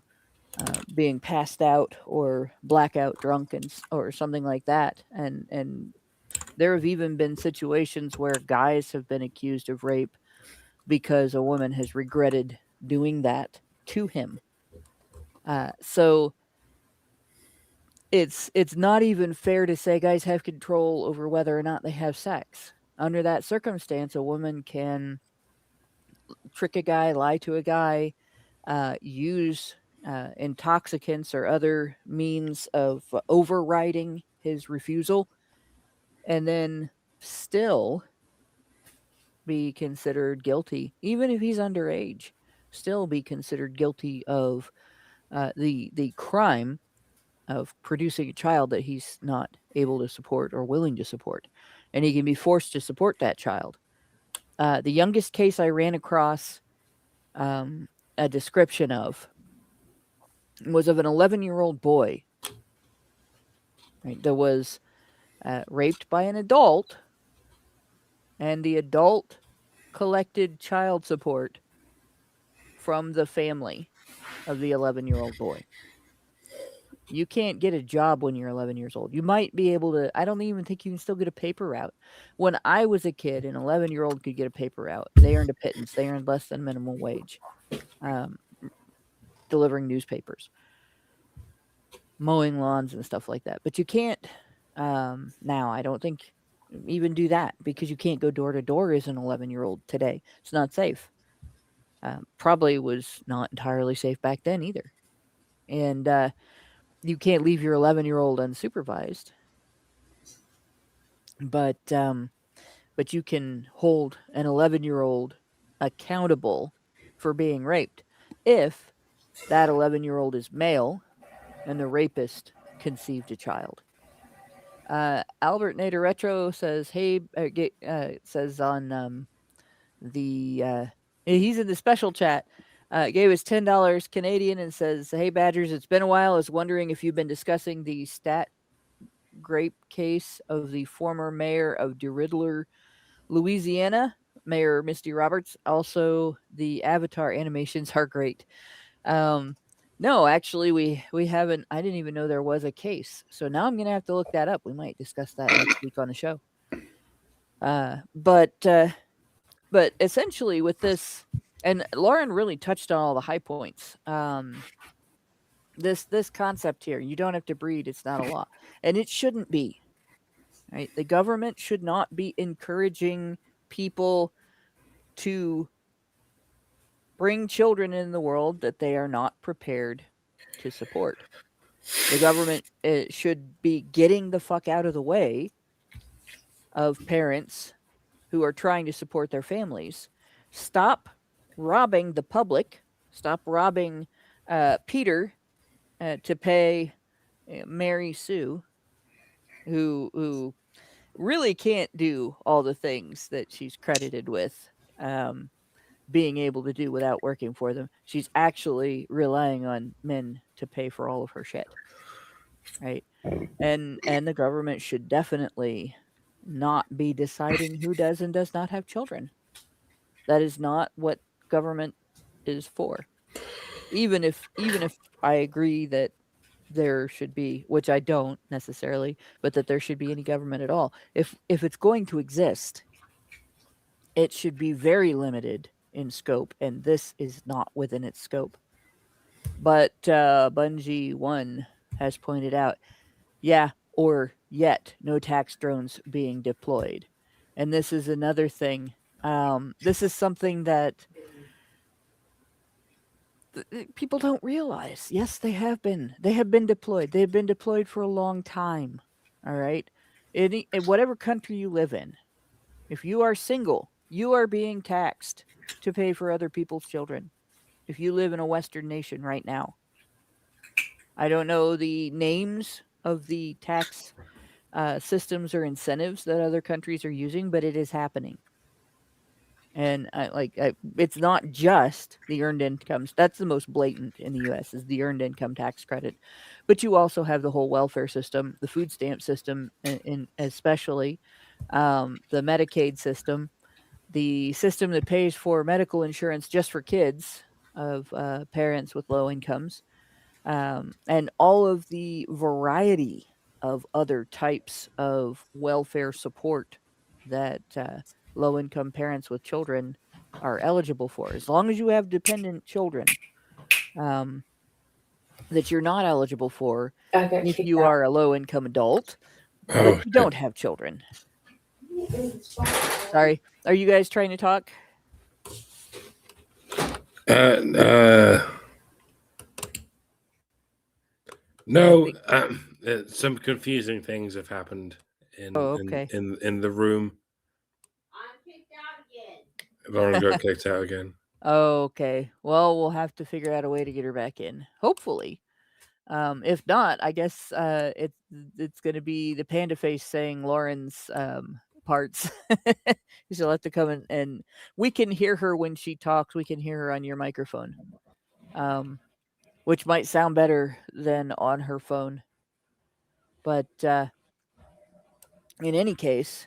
being passed out or blackout drunk or something like that, and There have even been situations where guys have been accused of rape because a woman has regretted doing that to him. So it's not even fair to say guys have control over whether or not they have sex. Under that circumstance, a woman can trick a guy, lie to a guy, use intoxicants or other means of overriding his refusal, and then still be considered guilty, even if he's underage, still be considered guilty of the crime of producing a child that he's not able to support or willing to support, and he can be forced to support that child. The youngest case I ran across a description of was of an 11-year-old boy, right, that was raped by an adult, and the adult collected child support from the family of the 11-year-old boy. You can't get a job when you're 11 years old. You might be able to, I don't even think you can still get a paper route. When I was a kid, an 11-year-old could get a paper route. They earned a pittance. They earned less than minimum wage, delivering newspapers, mowing lawns and stuff like that. But you can't now, I don't think, even do that, because you can't go door to door as an 11-year-old today. It's not safe. Probably was not entirely safe back then either. And you can't leave your 11-year-old unsupervised. But you can hold an 11-year-old accountable for being raped if that 11-year-old is male and the rapist conceived a child. Albert Nader Retro says, "Hey," says on he's in the special chat. Gave us $10 Canadian and says, "Hey Badgers, it's been a while. I was wondering if you've been discussing the stat grape case of the former mayor of DeRidder, Louisiana, Mayor Misty Roberts. Also, the Avatar animations are great." No, actually, we haven't. I didn't even know there was a case. So now I'm going to have to look that up. We might discuss that next week on the show. But essentially with this, and Lauren really touched on all the high points. This concept here, you don't have to breed. It's not a law. And it shouldn't be. Right? The government should not be encouraging people to bring children in the world that they are not prepared to support. The government should be getting the fuck out of the way of parents who are trying to support their families. Stop robbing the public. Stop robbing Peter to pay Mary Sue, who really can't do all the things that she's credited with being able to do without working for them. She's actually relying on men to pay for all of her shit, right? And the government should definitely not be deciding who does and does not have children. That is not what government is for. Even if I agree that there should be, which I don't necessarily, but that there should be any government at all. If it's going to exist, it should be very limited in scope, and this is not within its scope. But Bungie 1 has pointed out, yeah, or yet no tax drones being deployed. And this is another thing. This is something that people don't realize. Yes, they have been. They have been deployed. They have been deployed for a long time. All right? In whatever country you live in, if you are single, you are being taxed to pay for other people's children. If you live in a Western nation right now. I don't know the names of the tax systems or incentives that other countries are using, but it is happening. And it's not just the earned incomes. That's the most blatant in the U.S. is the earned income tax credit. But you also have the whole welfare system, the food stamp system, in especially the Medicaid system, the system that pays for medical insurance just for kids of parents with low incomes, and all of the variety of other types of welfare support that low-income parents with children are eligible for. As long as you have dependent children, that you're not eligible for I got if kicked you out. are a low-income adult, but Oh, you don't have children. Sorry, are you guys trying to talk? No, some confusing things have happened in Oh, okay. in the room. Lauren got kicked out again. Okay. Well, we'll have to figure out a way to get her back in. Hopefully. If not, I guess it's going to be the panda face saying Lauren's parts. She'll have to come in, and we can hear her when she talks. We can hear her on your microphone, which might sound better than on her phone. But in any case,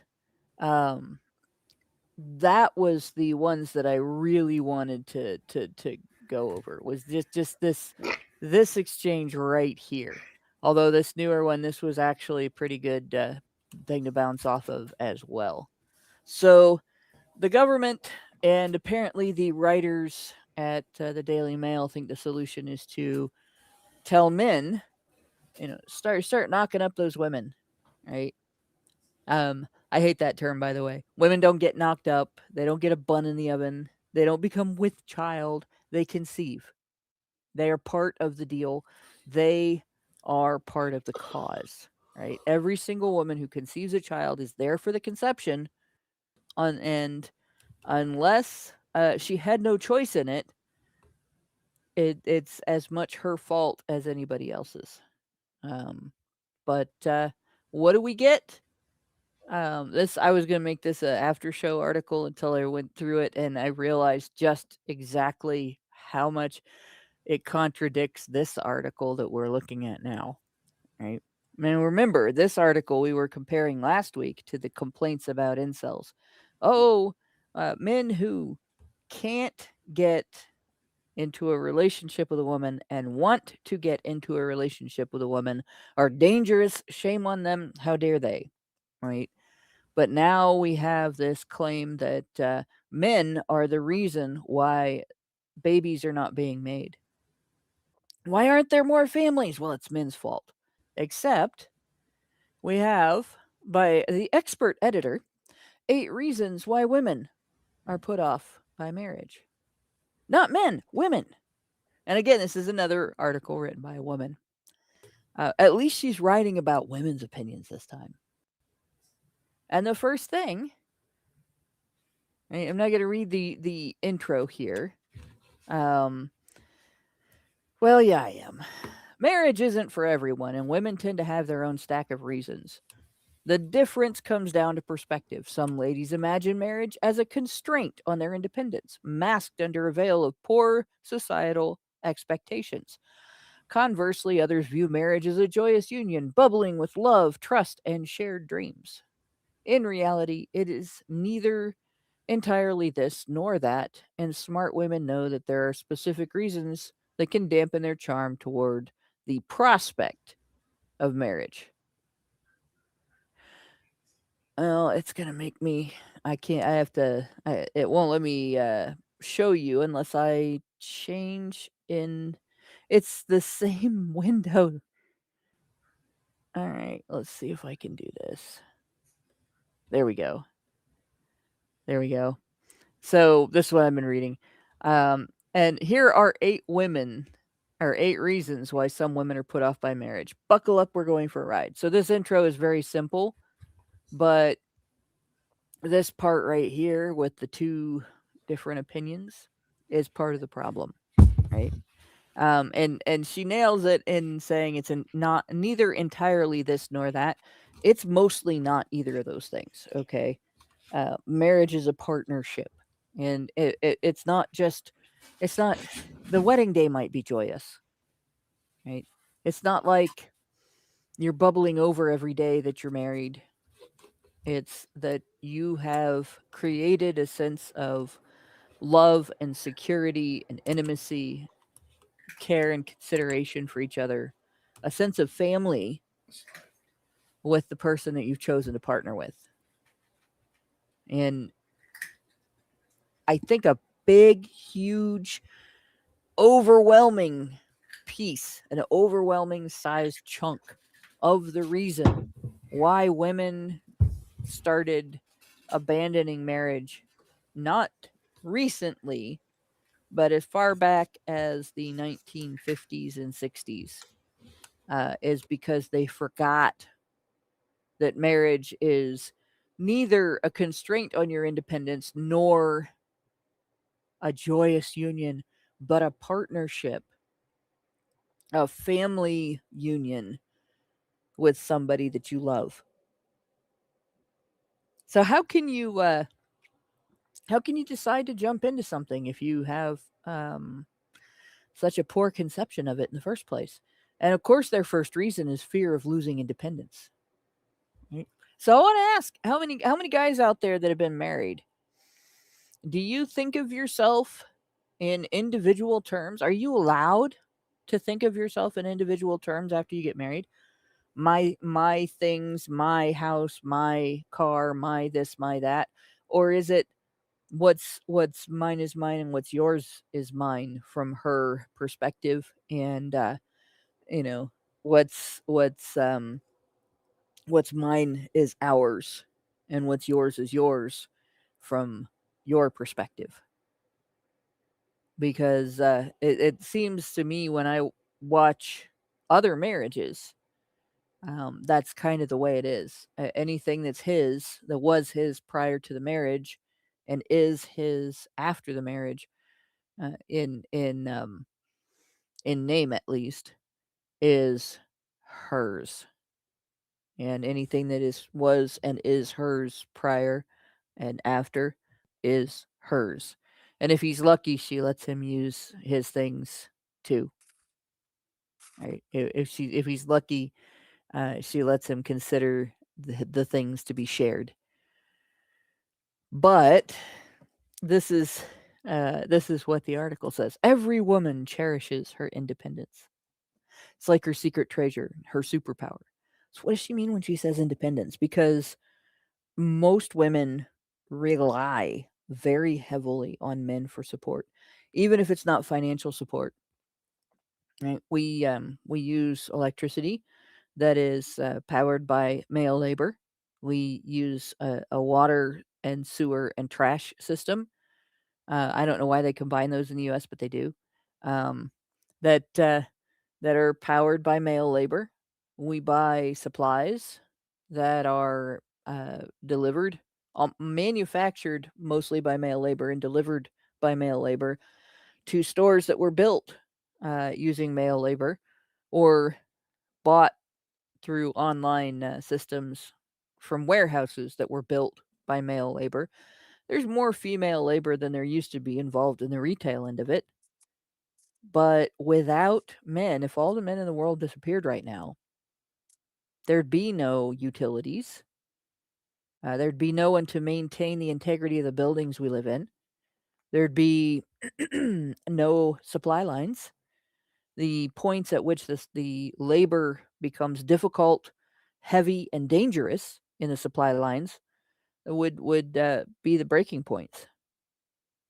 that was the ones that I really wanted to go over. Was just this exchange right here. Although this newer one, this was actually a pretty good thing to bounce off of as well. So the government and apparently the writers at the Daily Mail think the solution is to tell men, start knocking up those women, right? I hate that term, by the way. Women don't get knocked up. They don't get a bun in the oven. They don't become with child. They conceive. They are part of the deal. They are part of the cause, right? Every single woman who conceives a child is there for the conception, and unless she had no choice in it, it's as much her fault as anybody else's. But what do we get? This I was gonna make this a after show article until I went through it and I realized just exactly how much it contradicts this article that we're looking at now. Right? I mean, remember this article we were comparing last week to the complaints about incels. Oh, men who can't get into a relationship with a woman and want to get into a relationship with a woman are dangerous. Shame on them. How dare they? Right? But now we have this claim that men are the reason why babies are not being made. Why aren't there more families? Well, it's men's fault. Except we have, by the expert editor, 8 reasons why women are put off by marriage. Not men, women. And again, this is another article written by a woman. At least she's writing about women's opinions this time. And the first thing, I'm not going to read the intro here. Well, yeah, I am. Marriage isn't for everyone, and women tend to have their own stack of reasons. The difference comes down to perspective. Some ladies imagine marriage as a constraint on their independence, masked under a veil of poor societal expectations. Conversely, others view marriage as a joyous union, bubbling with love, trust, and shared dreams. In reality, it is neither entirely this nor that, and smart women know that there are specific reasons that can dampen their charm toward the prospect of marriage. Well, it's gonna make me. I can't. I have to. It won't let me show you unless I change in. It's the same window. All right. Let's see if I can do this. There we go. There we go. So this is what I've been reading. And here are 8 reasons why some women are put off by marriage. Buckle up, we're going for a ride. So this intro is very simple, but this part right here with the 2 different opinions is part of the problem, right? And she nails it in saying it's not neither entirely this nor that. It's mostly not either of those things. Okay, marriage is a partnership, and it's not just. It's not. The wedding day might be joyous, right? It's not like you're bubbling over every day that you're married. It's that you have created a sense of love and security and intimacy, care and consideration for each other, a sense of family with the person that you've chosen to partner with. And I think a big, huge, overwhelming piece, an overwhelming sized chunk of the reason why women started abandoning marriage, not recently, but as far back as the 1950s and 60s, is because they forgot that marriage is neither a constraint on your independence nor a joyous union, but a partnership, a family union with somebody that you love. So how can you decide to jump into something if you have such a poor conception of it in the first place? And of course, their first reason is fear of losing independence. Right? So I want to ask, how many guys out there that have been married, do you think of yourself in individual terms? Are you allowed to think of yourself in individual terms after you get married? My things, my house, my car, my this, my that, or is it what's mine is mine and what's yours is mine from her perspective, and you know what's mine is ours and what's yours is yours from your perspective? Because it seems to me when I watch other marriages, that's kind of the way it is. Anything that's his, that was his prior to the marriage, and is his after the marriage, in name at least, is hers. And anything that was and is hers prior and after is hers. And if he's lucky, she lets him use his things too. Right? If he's lucky, she lets him consider the things to be shared. But this is what the article says. Every woman cherishes her independence. It's like her secret treasure, her superpower. So what does she mean when she says independence? Because most women rely very heavily on men for support, even if it's not financial support. Right? We use electricity that is powered by male labor. We use a water and sewer and trash system. I don't know why they combine those in the U.S., but they do. That are powered by male labor. We buy supplies that are delivered, manufactured mostly by male labor and delivered by male labor to stores that were built using male labor or bought through online systems from warehouses that were built by male labor. There's more female labor than there used to be involved in the retail end of it. But without men, if all the men in the world disappeared right now, there'd be no utilities. There'd be no one to maintain the integrity of the buildings we live in. There'd be no supply lines. The points at which the labor becomes difficult, heavy, and dangerous in the supply lines would be the breaking points.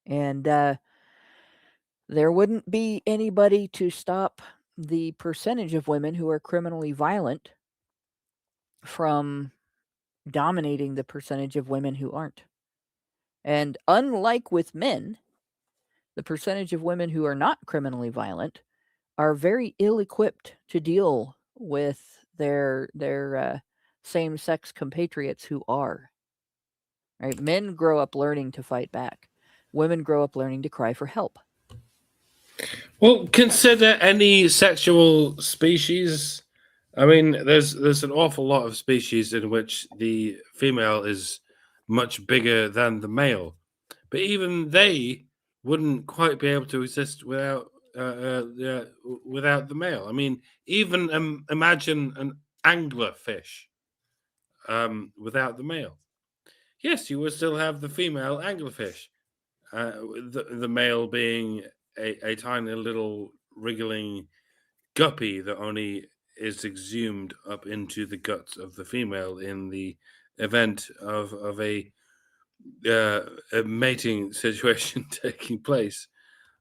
And there wouldn't be anybody to stop the percentage of women who are criminally violent from dominating the percentage of women who aren't. And unlike with men, the percentage of women who are not criminally violent are very ill-equipped to deal with their same-sex compatriots who are. Right? Men grow up learning to fight back. Women grow up learning to cry for help. Well, consider any sexual species. I mean, there's an awful lot of species in which the female is much bigger than the male, but even they wouldn't quite be able to exist without the male. I mean, even imagine an anglerfish without the male. Yes, you would still have the female anglerfish, the male being a tiny little wriggling guppy that only is exhumed up into the guts of the female in the event of a mating situation taking place.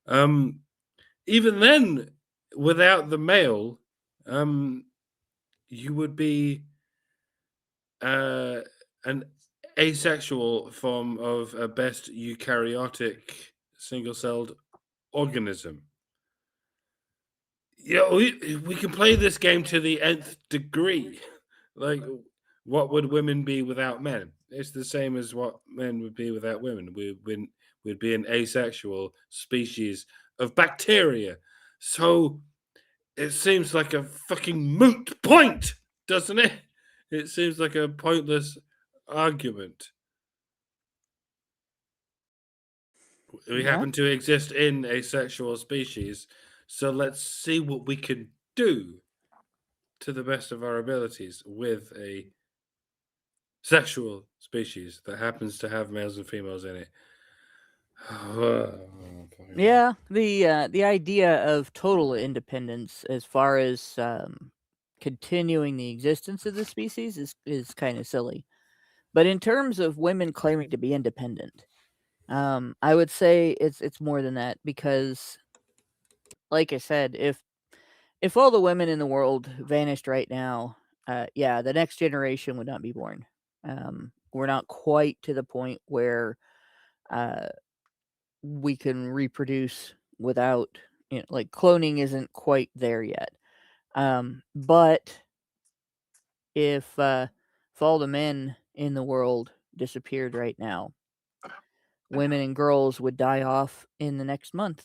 Even then, without the male, you would be an asexual form of a best eukaryotic single-celled organism. Yeah, we can play this game to the nth degree. Like, what would women be without men? It's the same as what men would be without women. We'd be an asexual species of bacteria. So it seems like a fucking moot point, doesn't it? It seems like a pointless argument. We happen to exist in a sexual species, so let's see what we can do to the best of our abilities with a sexual species that happens to have males and females in it. Yeah, the idea of total independence as far as continuing the existence of the species is kind of silly. But in terms of women claiming to be independent, I would say it's more than that because, like I said, if all the women in the world vanished right now, yeah, the next generation would not be born. We're not quite to the point where we can reproduce without, like cloning isn't quite there yet. But if all the men in the world disappeared right now, women and girls would die off in the next month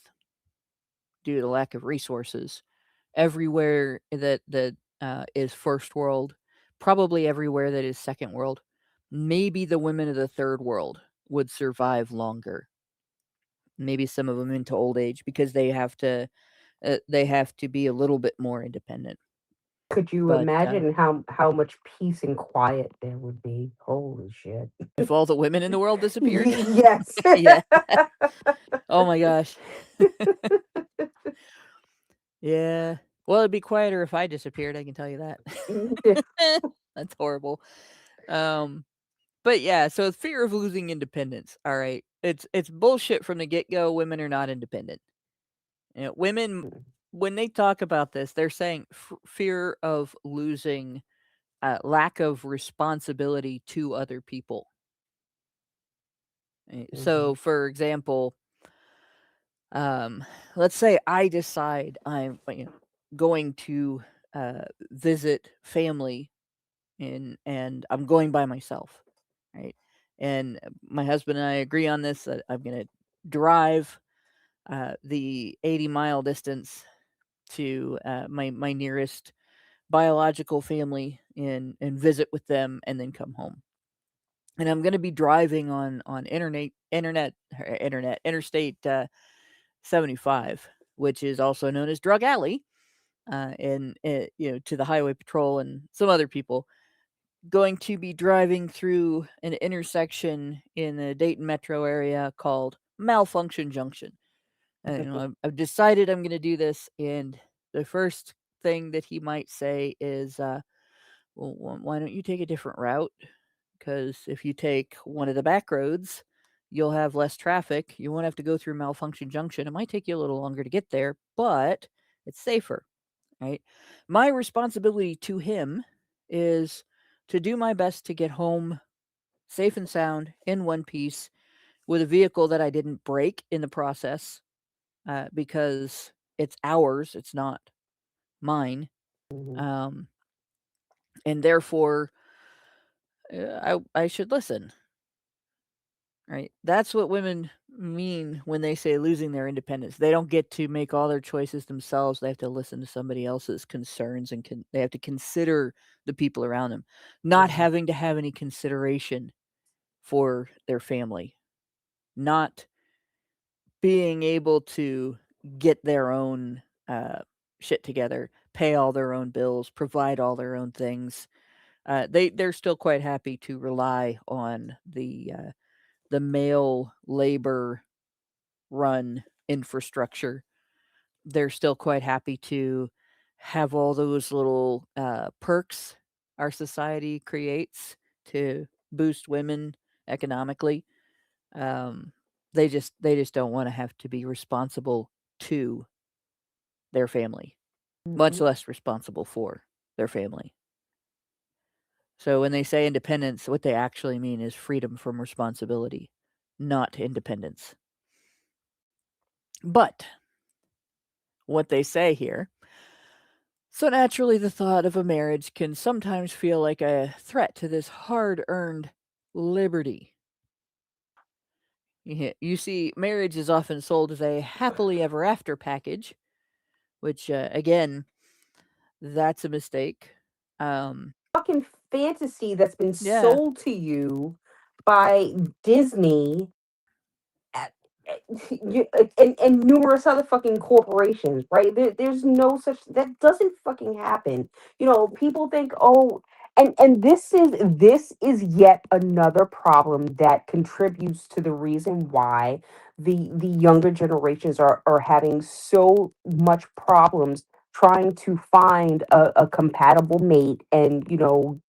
due to the lack of resources. Everywhere that is first world, probably everywhere that is second world, maybe the women of the third world would survive longer. Maybe some of them into old age because they have to be a little bit more independent. Could you But imagine how much peace and quiet there would be? Holy shit. if all the women in the world disappeared, Yes. yeah. Oh my gosh. Yeah. Well, it'd be quieter if I disappeared, I can tell you that. That's horrible. But yeah, so fear of losing independence. All right. It's bullshit from the get-go. Women are not independent. Women, when they talk about this, they're saying fear of losing, lack of responsibility to other people. So, for example, let's say I decide I'm going to visit family and I'm going by myself, right? And my husband and I agree on this that I'm going to drive the 80-mile distance to my nearest biological family and visit with them and then come home. And I'm going to be driving on interstate 75, which is also known as Drug Alley, and to the highway patrol and some other people, going to be driving through an intersection in the Dayton metro area called Malfunction Junction. And I've decided I'm going to do this, and the first thing that he might say is, well, why don't you take a different route? Because if you take one of the back roads, you'll have less traffic. You won't have to go through Malfunction Junction. It might take you a little longer to get there, but it's safer, right? My responsibility to him is to do my best to get home safe and sound in one piece with a vehicle that I didn't break in the process, because it's ours, it's not mine. And therefore, I should listen. Right? That's what women mean when they say losing their independence. They don't get to make all their choices themselves. They have to listen to somebody else's concerns and they have to consider the people around them, not having to have any consideration for their family, not being able to get their own shit together, pay all their own bills, provide all their own things. They're still quite happy to rely on the male labor run infrastructure. They're still quite happy to have all those little perks our society creates to boost women economically. They just don't want to have to be responsible to their family, much less responsible for their family. So when they say independence, what they actually mean is freedom from responsibility, not independence. But what they say here, so naturally the thought of a marriage can sometimes feel like a threat to this hard-earned liberty. You see, marriage is often sold as a happily ever after package, which, again, that's a mistake. Fucking fantasy that's been Yeah. sold to you by Disney at- and numerous other fucking corporations, right? There's no such that doesn't fucking happen. People think, oh, and this is yet another problem that contributes to the reason why the younger generations are having so much problems trying to find a compatible mate and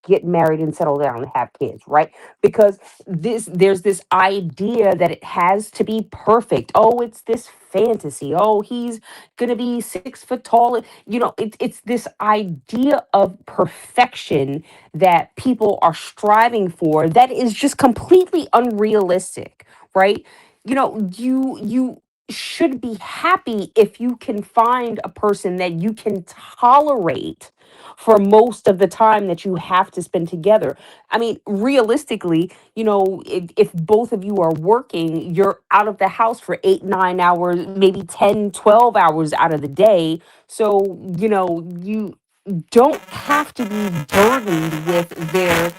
get married and settle down and have kids, right? Because there's this idea that it has to be perfect. Oh, it's this fantasy. Oh, he's gonna be 6 foot tall. It's this idea of perfection that people are striving for that is just completely unrealistic, right? You should be happy if you can find a person that you can tolerate for most of the time that you have to spend together. I mean, realistically, if both of you are working, you're out of the house for 8, 9 hours, maybe 10, 12 hours out of the day. So, you don't have to be burdened with their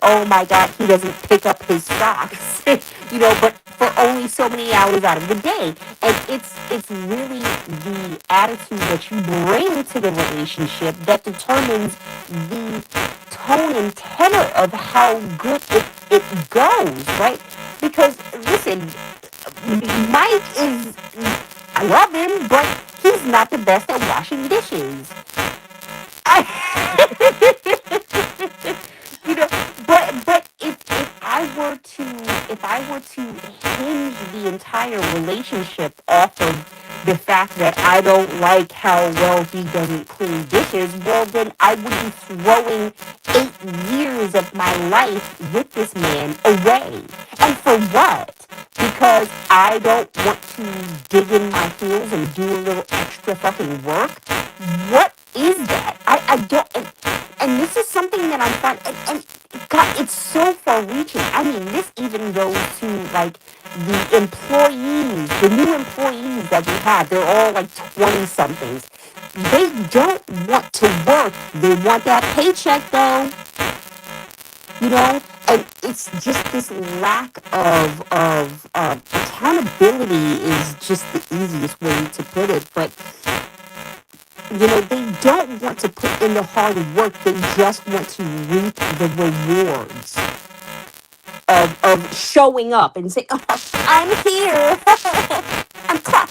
oh my god, he doesn't pick up his socks, but for only so many hours out of the day. And it's really the attitude that you bring to the relationship that determines the tone and tenor of how good it goes, right? Because listen, Mike is, I love him, but he's not the best at washing dishes. you know, but if I were to hinge the entire relationship off of the fact that I don't like how well he doesn't clean dishes, well then I would be throwing 8 years of my life with this man away. And for what? Because I don't want to dig in my heels and do a little extra fucking work? What is that? I don't, and this is something that I'm finding, and God, it's so far reaching. I mean, this even goes to like the employees, the new employees that we have. They're all like 20 somethings. They don't want to work. They want that paycheck though. And it's just this lack of accountability is just the easiest way to put it. But they don't want to put in the hard work. They just want to reap the rewards of showing up and saying, oh, I'm here. I'm clock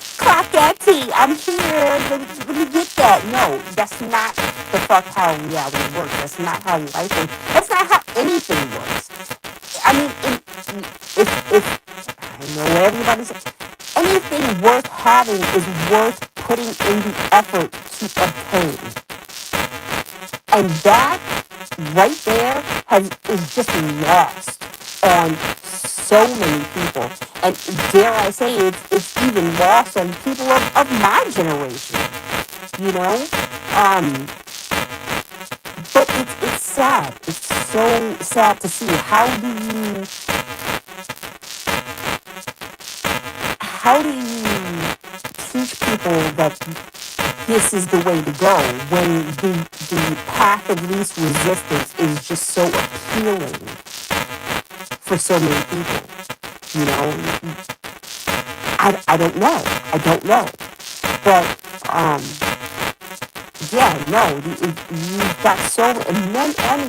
that tea. I'm here. Let me get that. No, that's not the fuck how reality works. That's not how life works. That's not how anything works. I mean, if I know everybody's anything worth having is worth putting in the effort to obtain. And that right there is just lost on so many people. And dare I say it's even lost on people of my generation. But it's sad. It's so sad to see. How do you teach people that this is the way to go when the path of least resistance is just so appealing for so many people? I don't know. But you've got so men and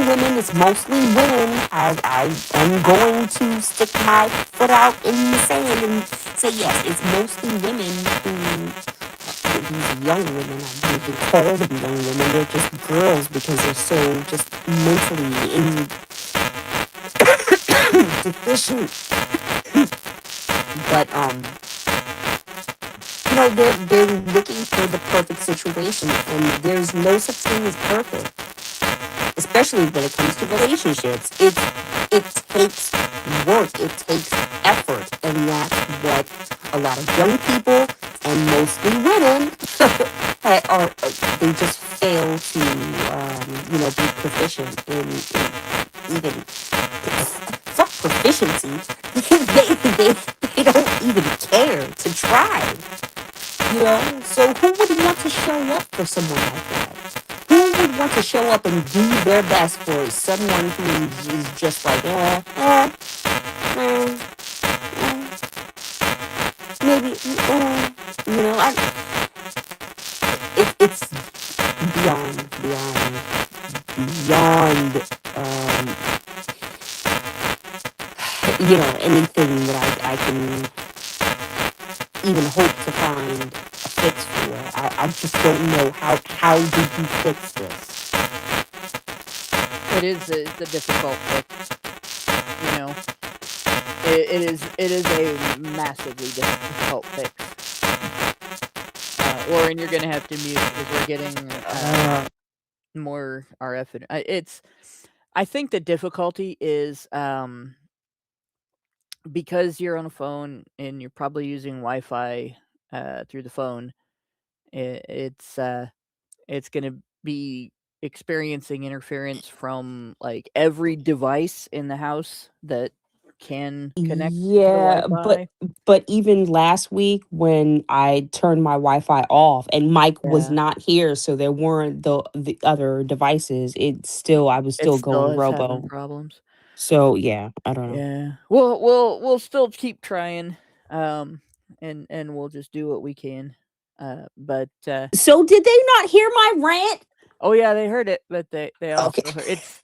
women. It's mostly women. I am going to stick my foot out in the sand and say yes. It's mostly women who these young women, I wouldn't call them young women, they're just girls because they're so just mentally deficient. But they're looking for the perfect situation, and there's no such thing as perfect, especially when it comes to relationships. It takes work, it takes effort, and that's what a lot of young people and mostly women are. They just fail to be proficient in even fuck proficiency. they don't even care to try. So who would want to show up for someone like that? Who would want to show up and do their best for someone who is just like, maybe, it's beyond, anything that I can even hope to find a fix for. I just don't know how do you fix this? It's a difficult fix. It is a massively difficult fix. Lauren, you're gonna have to mute because we're getting more RF. I think the difficulty is because you're on a phone and you're probably using Wi-Fi through the phone. It's going to be experiencing interference from like every device in the house that can connect to the Yeah, Wi-Fi. but even last week when I turned my Wi-Fi off and Mike was Yeah, not here, so there weren't the other devices. I was it still still going is having robo. problems. So yeah, I don't know. Yeah, we'll still keep trying, and we'll just do what we can. But So did they not hear my rant? oh yeah, they heard it, but they also Okay. heard it's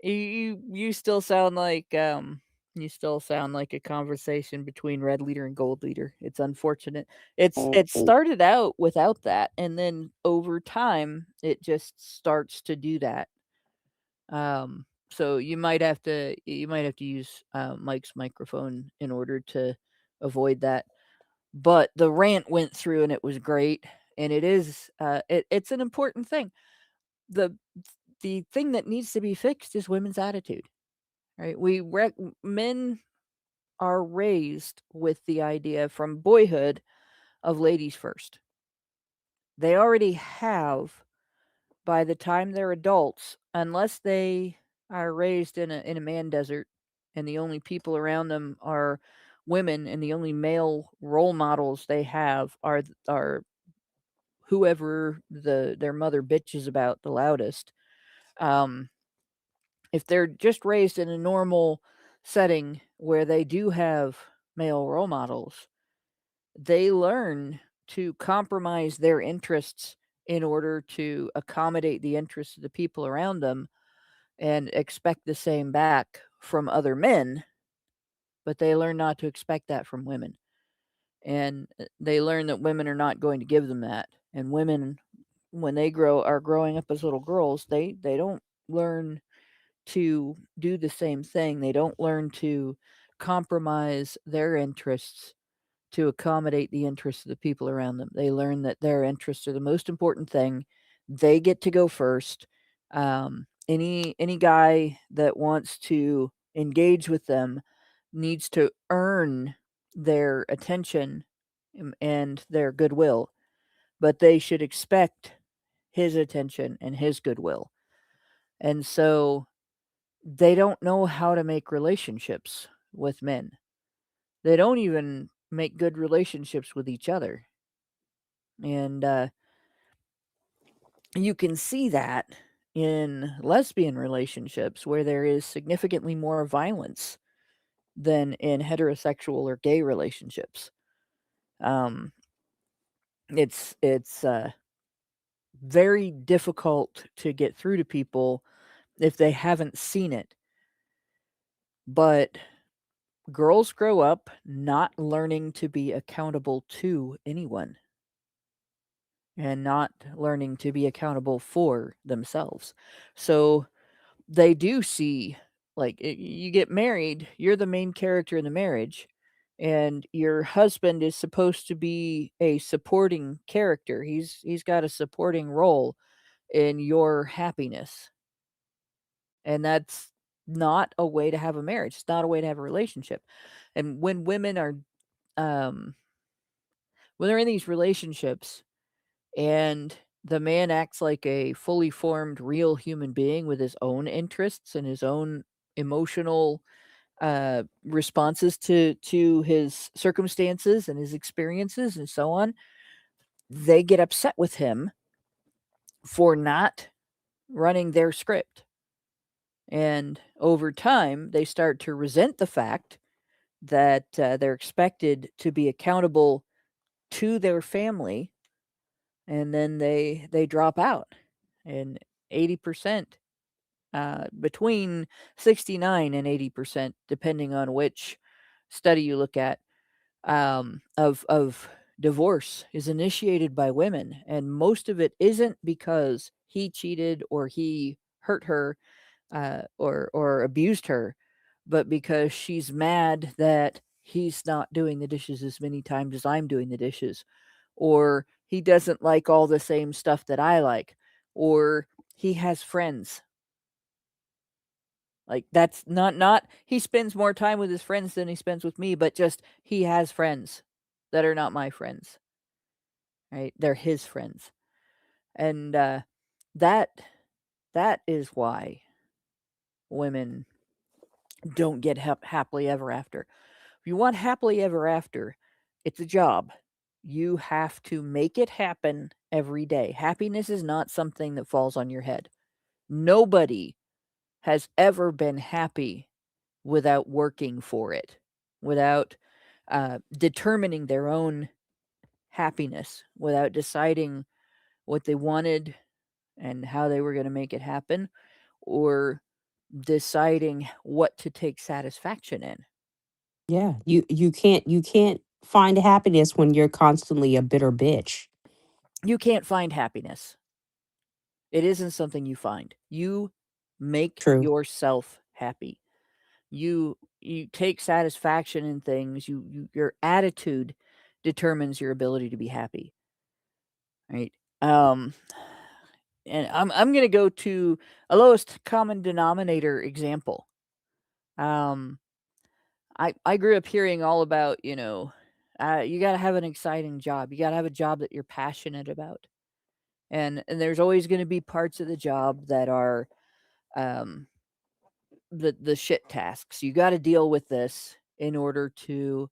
you still sound like a conversation between red leader and gold leader. It's unfortunate. It started out without that, and then over time it just starts to do that. So you might have to use Mike's microphone in order to avoid that. But the rant went through and it was great, and it's an important thing. The the thing that needs to be fixed is women's attitude, right? Men are raised with the idea from boyhood of ladies first. They already have by the time they're adults, unless they are raised in a man desert and the only people around them are women and the only male role models they have are whoever their mother bitches about the loudest. Um, if they're just raised in a normal setting where they do have male role models, they learn to compromise their interests in order to accommodate the interests of the people around them and expect the same back from other men, but they learn not to expect that from women. And they learn that women are not going to give them that. And women, when they are growing up as little girls, they don't learn to do the same thing. They don't learn to compromise their interests to accommodate the interests of the people around them. They learn that their interests are the most important thing. They get to go first. Any guy that wants to engage with them needs to earn their attention and their goodwill, but they should expect his attention and his goodwill. And so they don't know how to make relationships with men. They don't even make good relationships with each other. And you can see that in lesbian relationships where there is significantly more violence than in heterosexual or gay relationships. Um, it's very difficult to get through to people if they haven't seen it. But girls grow up not learning to be accountable to anyone. and not learning to be accountable for themselves. So they do see, like, you get married, you're the main character in the marriage, and your husband is supposed to be a supporting character. He's got a supporting role in your happiness. And that's not a way to have a marriage. It's not a way to have a relationship. And when women are um when they're in these relationships and the man acts like a fully formed real human being with his own interests and his own emotional responses to his circumstances and his experiences and so on, they get upset with him for not running their script. And over time, they start to resent the fact that they're expected to be accountable to their family, and then they drop out. And 80%, between 69 and 80%, depending on which study you look at, of divorce is initiated by women, and most of it isn't because he cheated or he hurt her or abused her, but because she's mad that he's not doing the dishes as many times as I'm doing the dishes, or he doesn't like all the same stuff that I like, or he has friends. Like, that's not he spends more time with his friends than he spends with me, but just he has friends that are not my friends. Right? They're his friends. And that that is why women don't get happily ever after. If you want happily ever after, it's a job. You have to make it happen every day. Happiness is not something that falls on your head. Nobody has ever been happy without working for it, without determining their own happiness, without deciding what they wanted and how they were going to make it happen, or deciding what to take satisfaction in. Yeah, you can't find happiness when you're constantly a bitter bitch. You can't find happiness. It isn't something you find. You make True. yourself happy. You take satisfaction in things. Your attitude determines your ability to be happy. Right? Um and I'm going to go to a lowest common denominator example. Um I grew up hearing all about, you got to have an exciting job. You got to have a job that you're passionate about. And there's always going to be parts of the job that are um the shit tasks. You got to deal with this in order to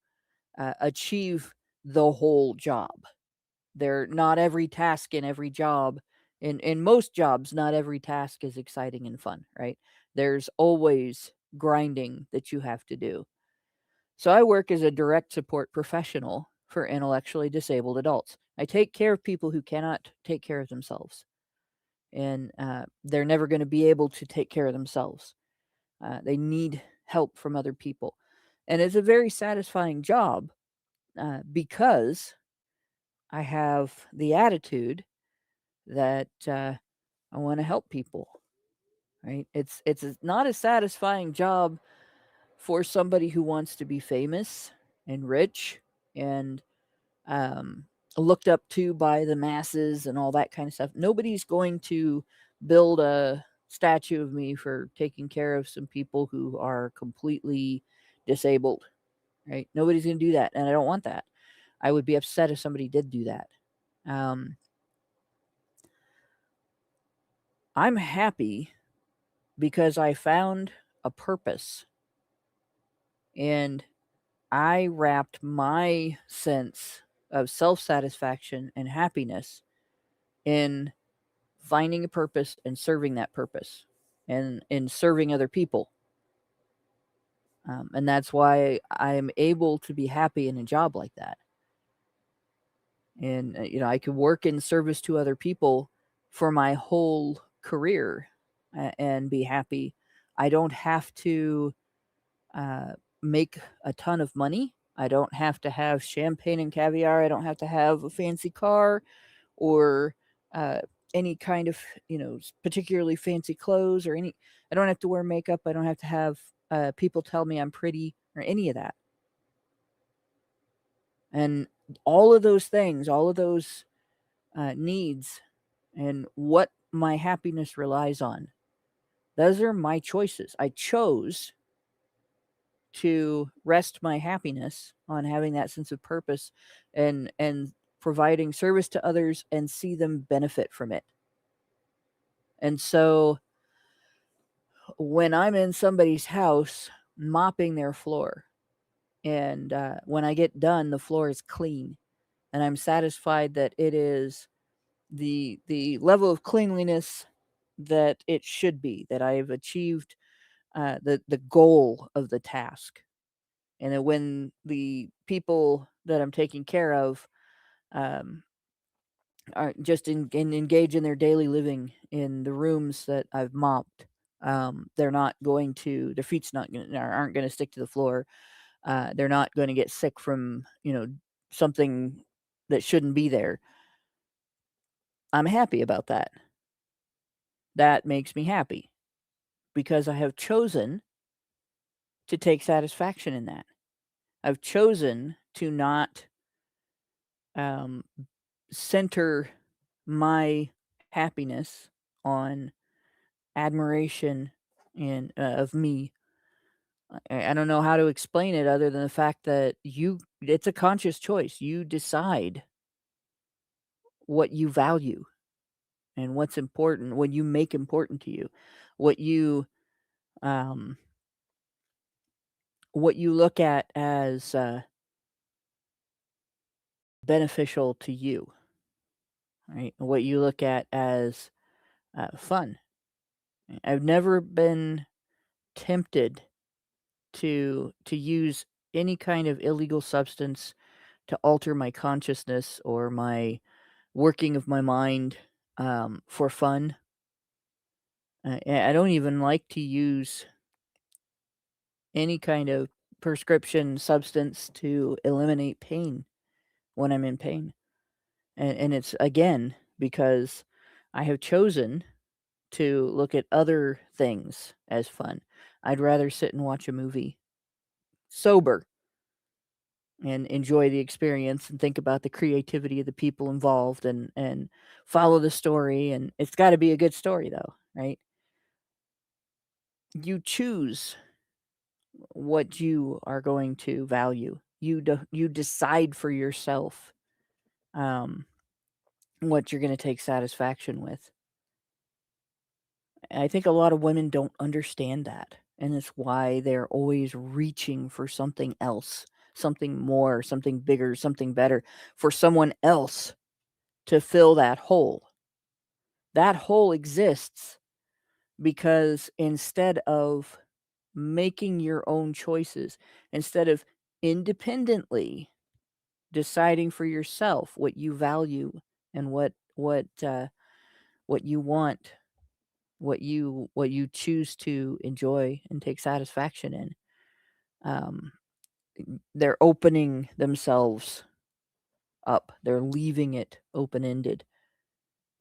achieve the whole job. Not every task in every job, in most jobs, not every task is exciting and fun, right? There's always grinding that you have to do. So I work as a direct support professional for intellectually disabled adults. I take care of people who cannot take care of themselves, and they're never going to be able to take care of themselves. They need help from other people. And it's a very satisfying job because I have the attitude that I want to help people. Right? It's not a satisfying job for somebody who wants to be famous and rich and um, looked up to by the masses and all that kind of stuff. Nobody's going to build a statue of me for taking care of some people who are completely disabled. Right? Nobody's going to do that, and I don't want that. I would be upset if somebody did do that. I'm happy because I found a purpose, and I wrapped my sense of self-satisfaction and happiness in finding a purpose and serving that purpose and in serving other people. And that's why I'm able to be happy in a job like that. And, I could work in service to other people for my whole career and be happy. I don't have to make a ton of money. I don't have to have champagne and caviar. I don't have to have a fancy car or any kind of, particularly fancy clothes or any. I don't have to wear makeup. I don't have to have people tell me I'm pretty or any of that. And all of those things, all of those needs, and what my happiness relies on, those are my choices. I chose to rest my happiness on having that sense of purpose and providing service to others and see them benefit from it. And so when I'm in somebody's house mopping their floor, and when I get done, the floor is clean, and I'm satisfied that it is the level of cleanliness that it should be, that I have achieved the goal of the task. And that when the people that I'm taking care of are just engage in their daily living in the rooms that I've mopped, they're not going to, their feet's aren't going to stick to the floor. They're not going to get sick from something that shouldn't be there. I'm happy about that. That makes me happy because I have chosen to take satisfaction in that. I've chosen to not center my happiness on admiration and of me. I don't know how to explain it other than the fact that it's a conscious choice. You decide what you value and what's important, what you make important to you, what you look at as beneficial to you, right? What you look at as fun. I've never been tempted to use any kind of illegal substance to alter my consciousness or my working of my mind for fun. I don't even like to use any kind of prescription substance to eliminate pain when I'm in pain. And it's, again, because I have chosen to look at other things as fun. I'd rather sit and watch a movie sober and enjoy the experience and think about the creativity of the people involved and follow the story. And it's got to be a good story, though, right? You choose what you are going to value. You decide for yourself what you're going to take satisfaction with. I think a lot of women don't understand that, and it's why they're always reaching for something else, something more, something bigger, something better, for someone else to fill that hole. That hole exists because instead of making your own choices, instead of independently deciding for yourself what you value and what you want, what you choose to enjoy and take satisfaction in, they're opening themselves up. They're leaving it open-ended,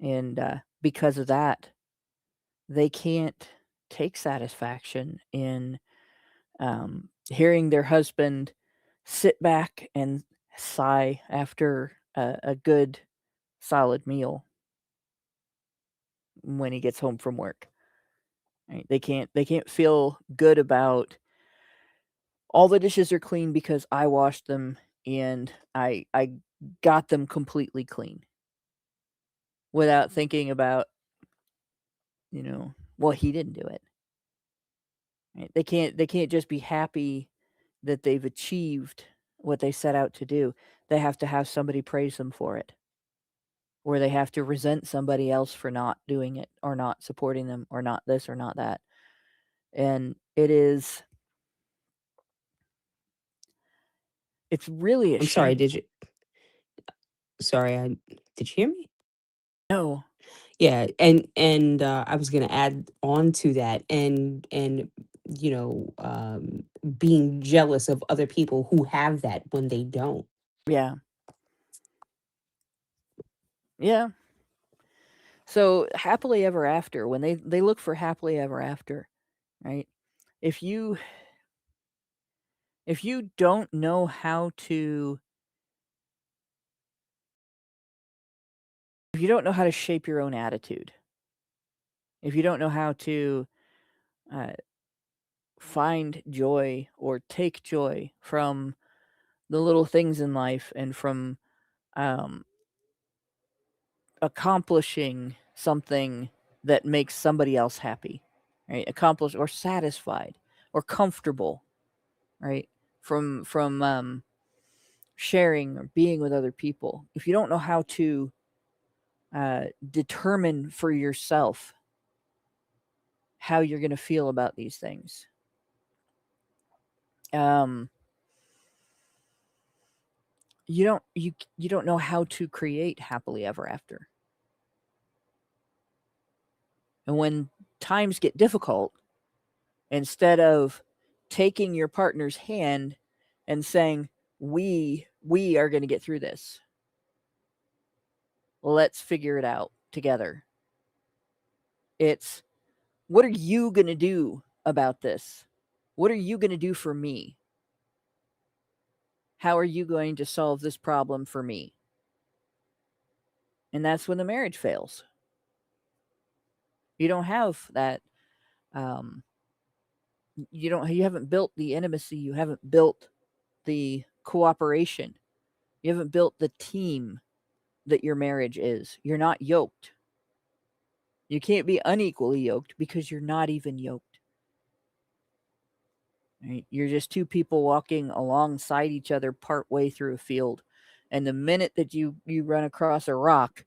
and because of that, they can't take satisfaction in hearing their husband sit back and sigh after a good, solid meal when he gets home from work. Right? They can't feel good about all the dishes are clean because I washed them and I got them completely clean without thinking about, well, he didn't do it. Right? They can't just be happy that they've achieved what they set out to do. They have to have somebody praise them for it. Or they have to resent somebody else for not doing it or not supporting them or not this or not that. And it's really a I'm sorry, shame. did you hear me? No. Yeah, and I was gonna add on to that, and being jealous of other people who have that when they don't. Yeah. Yeah. So happily ever after, when they look for happily ever after, right? If you don't know how to shape your own attitude, if you don't know how to uh, find joy or take joy from the little things in life and from um, accomplishing something that makes somebody else happy, right? Accomplished or satisfied or comfortable, right? From sharing or being with other people. If you don't know how to determine for yourself how you're going to feel about these things, you don't know how to create happily ever after. And when times get difficult, instead of taking your partner's hand and saying, we are going to get through this, let's figure it out together, it's, what are you going to do about this? What are you going to do for me? How are you going to solve this problem for me? And that's when the marriage fails. You don't have that. You haven't built the intimacy. You haven't built the cooperation. You haven't built the team that your marriage is. You're not yoked. You can't be unequally yoked because you're not even yoked. Right? You're just two people walking alongside each other part way through a field. And the minute that you run across a rock,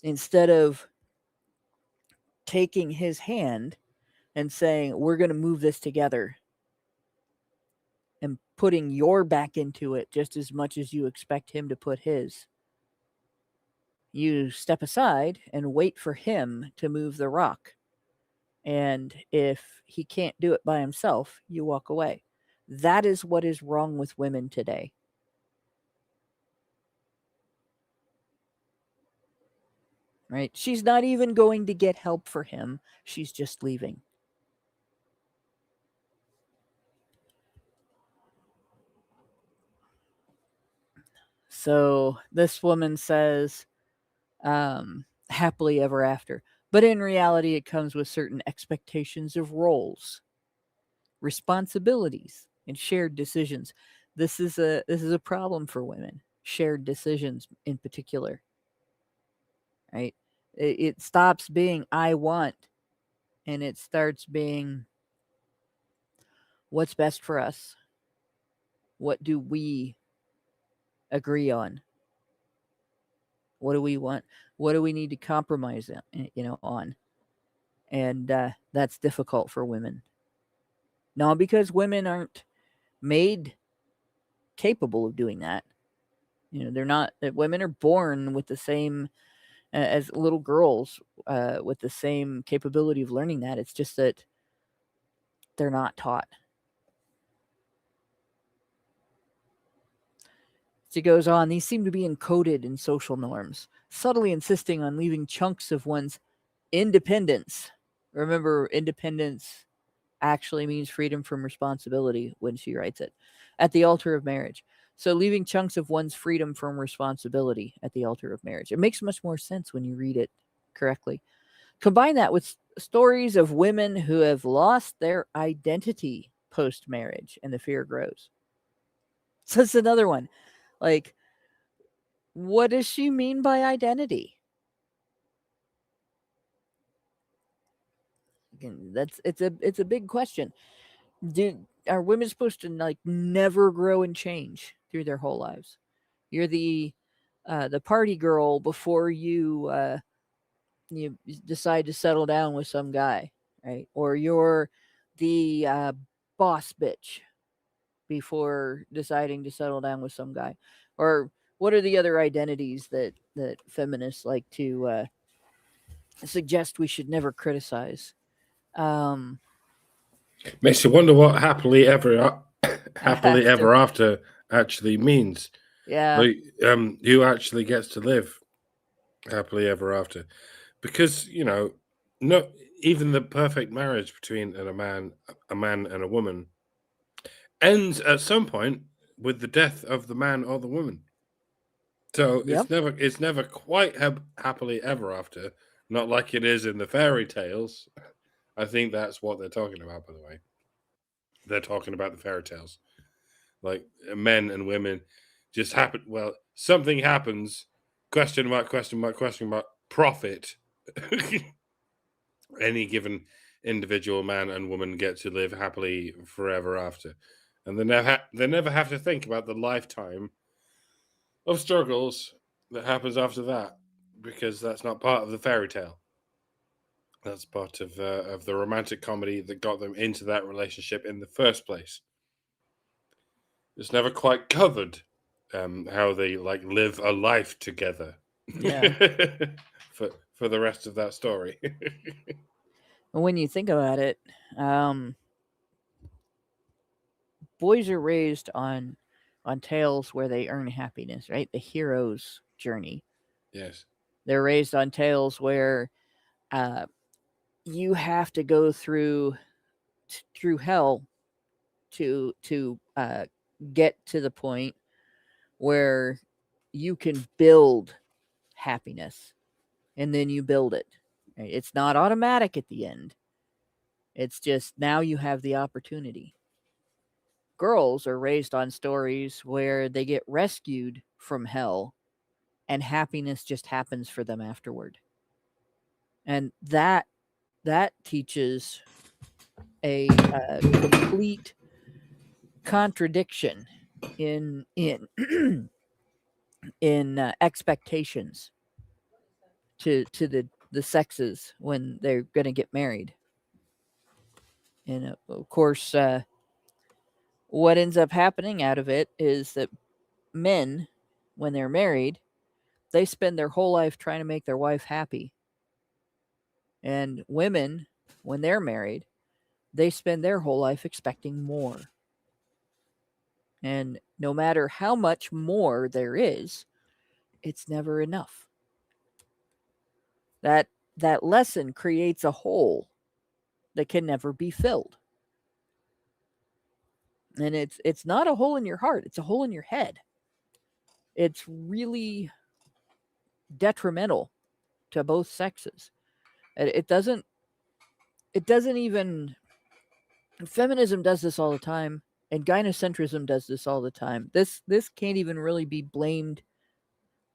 instead of taking his hand and saying, we're going to move this together, and putting your back into it just as much as you expect him to put his, you step aside and wait for him to move the rock. And if he can't do it by himself, you walk away. That is what is wrong with women today. Right? She's not even going to get help for him. She's just leaving. So this woman says, happily ever after. But in reality, it comes with certain expectations of roles, responsibilities, and shared decisions. This is a problem for women. Shared decisions in particular. Right? It stops being I want, and it starts being what's best for us. What do we agree on? What do we want? What do we need to compromise on? And that's difficult for women. Not because women aren't made capable of doing that. They're not. Women are born with the same as little girls with the same capability of learning that. It's just that they're not taught. She goes on, these seem to be encoded in social norms, subtly insisting on leaving chunks of one's independence. Remember, independence actually means freedom from responsibility when she writes it, at the altar of marriage. So leaving chunks of one's freedom from responsibility at the altar of marriage. It makes much more sense when you read it correctly. Combine that with stories of women who have lost their identity post-marriage, and the fear grows. So it's another one. Like, what does she mean by identity? Again, it's a big question. Are women supposed to like never grow and change through their whole lives? You're the party girl before you decide to settle down with some guy, right? Or you're the boss bitch before deciding to settle down with some guy. Or what are the other identities that feminists like to suggest we should never criticize? Makes you wonder what happily ever after actually means. Yeah. Like, who actually gets to live happily ever after, because no, even the perfect marriage between a man and a woman ends at some point with the death of the man or the woman. So Yep. it's never quite happily ever after, not like it is in the fairy tales. I think that's what they're talking about, by the way. They're talking about the fairy tales, like men and women just happen. Well, something happens. Question mark? Question mark? Question mark? Profit. Any given individual man and woman get to live happily forever after, and they never have to think about the lifetime of struggles that happens after that, because that's not part of the fairy tale. That's part of the romantic comedy that got them into that relationship in the first place. It's never quite covered how they like live a life together. Yeah. for the rest of that story. When you think about it, boys are raised on tales where they earn happiness, right? The hero's journey. Yes. They're raised on tales where you have to go through hell to get to the point where you can build happiness, and then you build it. Right? It's not automatic at the end. It's just now you have the opportunity. Girls are raised on stories where they get rescued from hell and happiness just happens for them afterward. And that teaches a complete contradiction in in expectations to the sexes when they're going to get married. And of course, what ends up happening out of it is that men, when they're married, they spend their whole life trying to make their wife happy. And women, when they're married, they spend their whole life expecting more. And no matter how much more there is, it's never enough. That lesson creates a hole that can never be filled. And it's not a hole in your heart, it's a hole in your head. It's really detrimental to both sexes. It doesn't even, feminism does this all the time, and gynocentrism does this all the time. This can't even really be blamed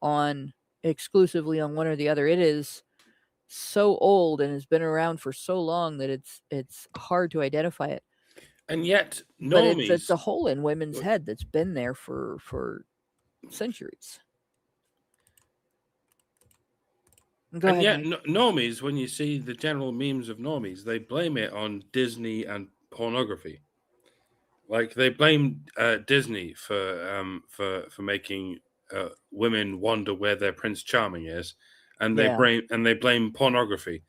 on exclusively on one or the other. It is so old and has been around for so long that it's hard to identify it. And yet, But normies. it's a hole in women's head that's been there for centuries. Go and ahead, yet, normies, when you see the general memes of normies, they blame it on Disney and pornography. Like they blame Disney for making women wonder where their Prince Charming is, and they blame pornography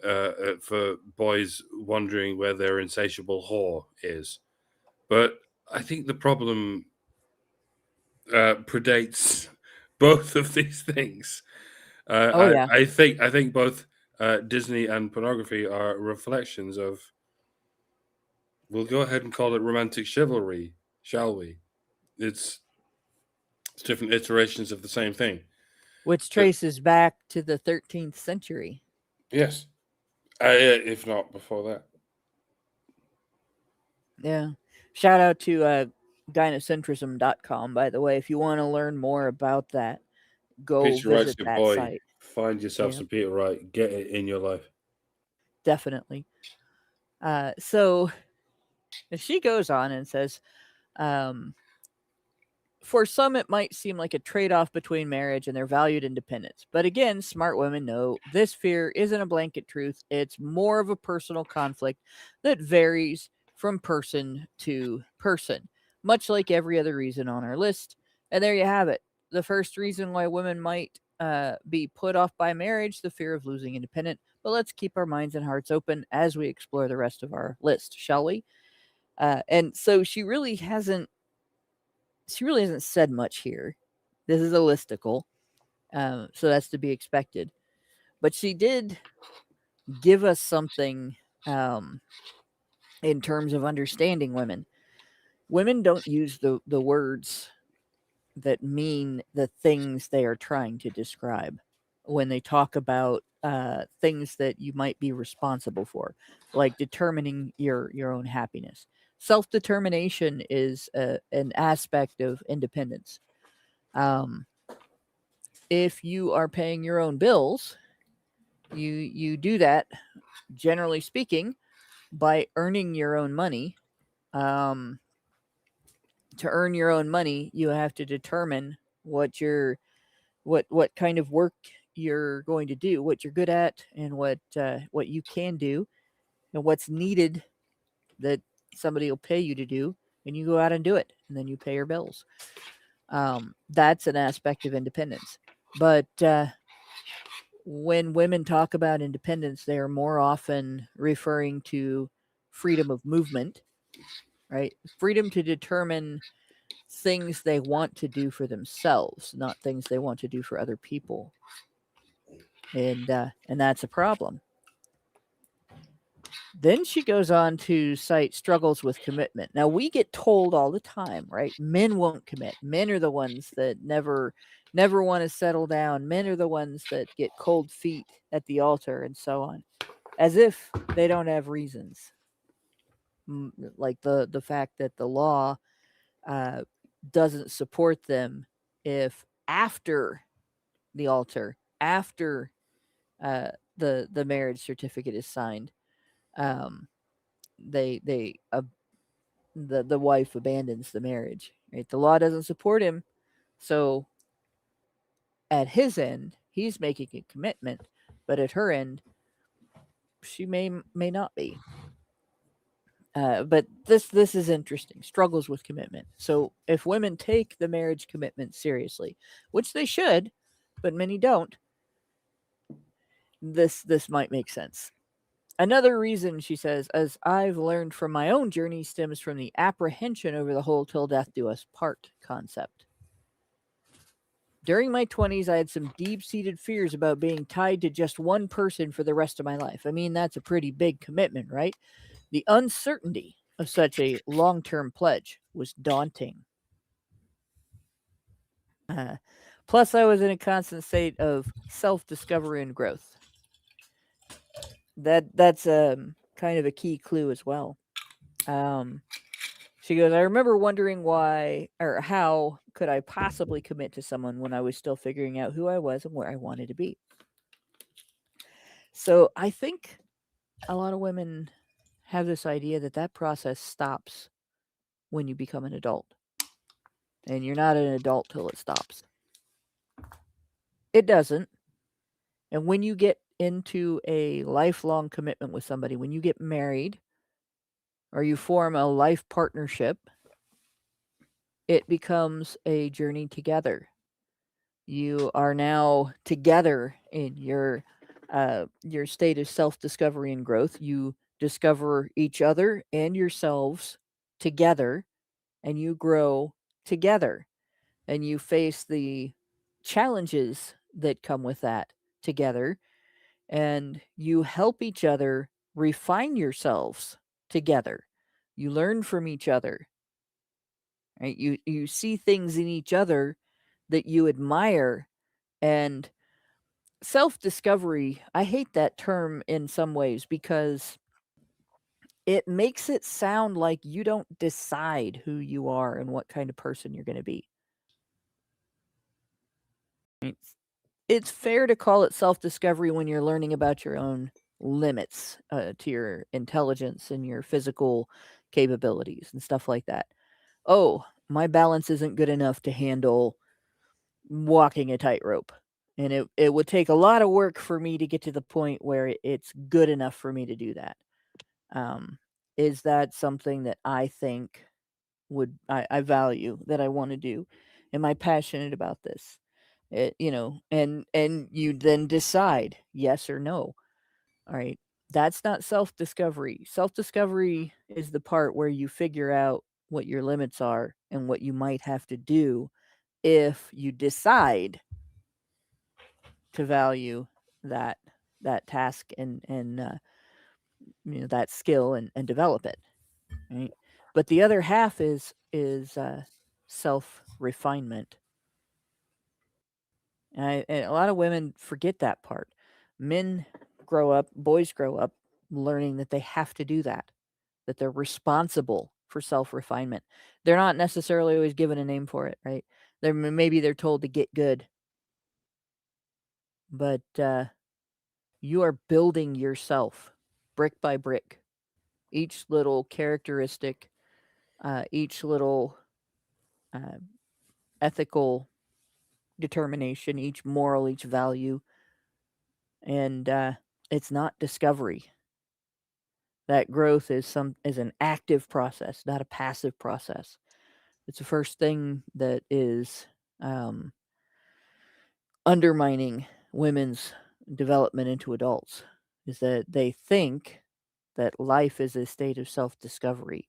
for boys wondering where their insatiable whore is. But I think the problem predates both of these things. I think both Disney and pornography are reflections of. We'll go ahead and call it romantic chivalry, shall we? It's different iterations of the same thing, which traces back to the 13th century. Yes, if not before that. Yeah. Shout out to gynocentrism.com, by the way. If you want to learn more about that, go Peter visit that site. Find yourself some Peter Wright. Get it in your life. Definitely. So she goes on and says, for some, it might seem like a trade-off between marriage and their valued independence. But again, smart women know this fear isn't a blanket truth. It's more of a personal conflict that varies from person to person, much like every other reason on our list. And there you have it. The first reason why women might be put off by marriage, the fear of losing independence. But let's keep our minds and hearts open as we explore the rest of our list, shall we? And so she really hasn't said much here. This is a listicle. So that's to be expected. But she did give us something in terms of understanding women. Women don't use the words that mean the things they are trying to describe when they talk about things that you might be responsible for, like determining your own happiness. Self-determination is an aspect of independence. If you are paying your own bills, you do that, generally speaking, by earning your own money. To earn your own money, you have to determine what kind of work you're going to do, what you're good at, and what you can do, and what's needed that somebody will pay you to do, and you go out and do it, and then you pay your bills. That's an aspect of independence. But when women talk about independence, they are more often referring to freedom of movement, right? Freedom to determine things they want to do for themselves, not things they want to do for other people. And that's a problem. Then she goes on to cite struggles with commitment. Now, we get told all the time, right? Men won't commit. Men are the ones that never want to settle down. Men are the ones that get cold feet at the altar and so on, as if they don't have reasons. Like the fact that the law doesn't support them if after the altar, after the marriage certificate is signed, the wife abandons the marriage. Right? The law doesn't support him, so at his end, he's making a commitment, but at her end, she may not be. But this is interesting. Struggles with commitment. So if women take the marriage commitment seriously, which they should, but many don't, this might make sense. Another reason, she says, as I've learned from my own journey, stems from the apprehension over the whole till death do us part concept. During my 20s, I had some deep-seated fears about being tied to just one person for the rest of my life. I mean, that's a pretty big commitment, right? The uncertainty of such a long-term pledge was daunting. Plus, I was in a constant state of self-discovery and growth. That's kind of a key clue as well. She goes, I remember wondering why or how could I possibly commit to someone when I was still figuring out who I was and where I wanted to be. So I think a lot of women have this idea that process stops when you become an adult. And you're not an adult till it stops. It doesn't. And when you get into a lifelong commitment with somebody, when you get married or you form a life partnership, it becomes a journey together. You are now together in your state of self-discovery and growth. You discover each other and yourselves together, and you grow together, and you face the challenges that come with that together, and you help each other refine yourselves together. You learn from each other. Right? You see things in each other that you admire. And self-discovery, I hate that term in some ways because it makes it sound like you don't decide who you are and what kind of person you're going to be. It's fair to call it self-discovery when you're learning about your own limits to your intelligence and your physical capabilities and stuff like that. Oh, my balance isn't good enough to handle walking a tightrope. And it would take a lot of work for me to get to the point where it's good enough for me to do that. Is that something that I think I value, that I want to do? Am I passionate about this? And you then decide yes or no. All right. That's not self-discovery. Self-discovery is the part where you figure out what your limits are and what you might have to do if you decide to value that task and that skill and develop it, right? But the other half is self refinement, and a lot of women forget that part. Boys grow up learning that they have to do that they're responsible for self refinement. They're not necessarily always given a name for it, right? Maybe they're told to get good, but you are building yourself brick by brick. Each little characteristic, each little ethical determination, each moral, each value, and it's not discovery. That growth is an active process, not a passive process. It's the first thing that is undermining women's development into adults, is that they think that life is a state of self-discovery,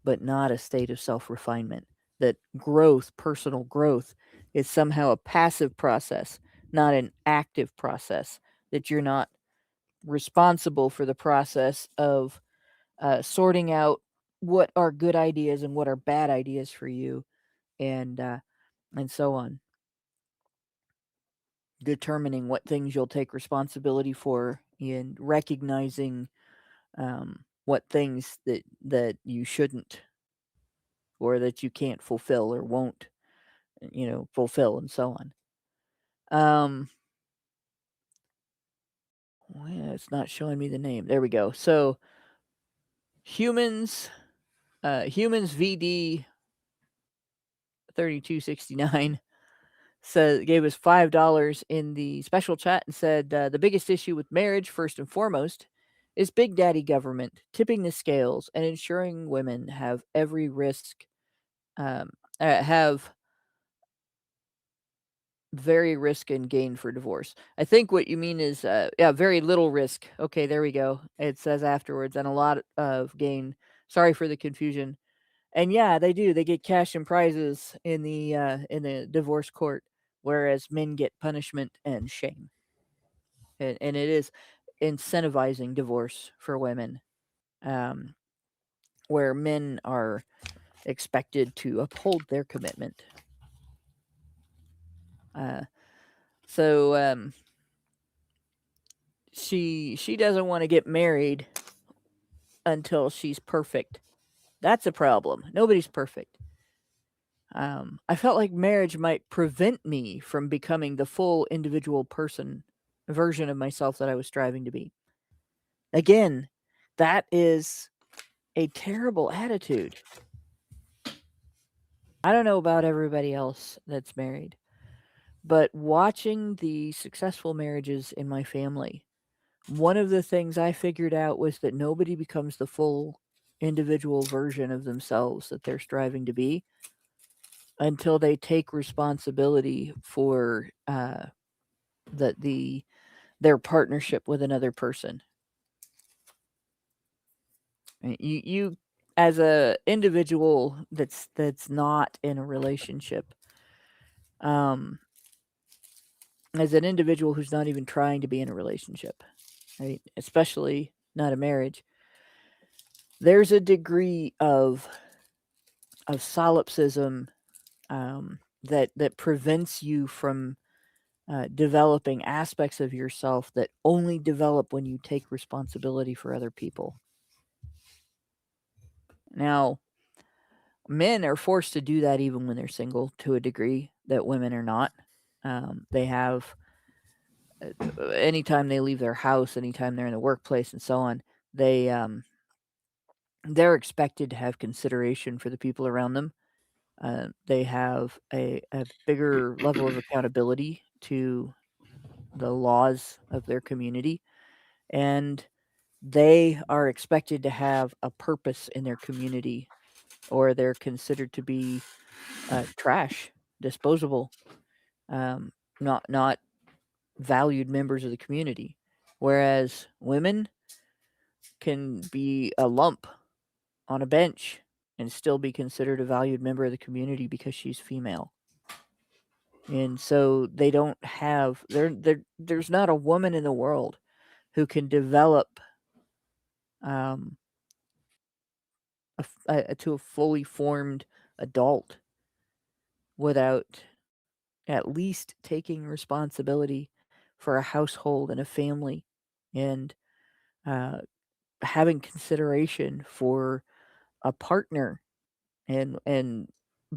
but not a state of self-refinement. That growth, personal growth, is somehow a passive process, not an active process. That you're not responsible for the process of sorting out what are good ideas and what are bad ideas for you, and so on. Determining what things you'll take responsibility for, and recognizing what things that you shouldn't, or that you can't fulfill or won't, fulfill, and so on. Well, it's not showing me the name. There we go. So humans VD 3269 gave us $5 in the special chat and said, the biggest issue with marriage, first and foremost, is Big Daddy government tipping the scales and ensuring women have every risk, have very risk and gain for divorce. I think what you mean is, very little risk. Okay, there we go. It says afterwards, and a lot of gain. Sorry for the confusion. And yeah, they do. They get cash and prizes in the divorce court, whereas men get punishment and shame. And it is incentivizing divorce for women, where men are expected to uphold their commitment. So she doesn't want to get married until she's perfect. That's a problem. Nobody's perfect. I felt like marriage might prevent me from becoming the full individual version of myself that I was striving to be. Again, that is a terrible attitude. I don't know about everybody else that's married, but watching the successful marriages in my family, one of the things I figured out was that nobody becomes the full individual version of themselves that they're striving to be until they take responsibility for their partnership with another person. You as a individual that's not in a relationship, as an individual who's not even trying to be in a relationship, right? Especially not a marriage, there's a degree of solipsism that prevents you from developing aspects of yourself that only develop when you take responsibility for other people. Now, men are forced to do that even when they're single, to a degree that women are not. They have, anytime they leave their house, anytime they're in the workplace, and so on, they're expected to have consideration for the people around them. They have a bigger level of accountability to the laws of their community, and they are expected to have a purpose in their community, or they're considered to be trash, disposable, not valued members of the community. Whereas women can be a lump on a bench and still be considered a valued member of the community because she's female. And so they don't have there's not a woman in the world who can develop to a fully formed adult without at least taking responsibility for a household and a family, and having consideration for a partner, and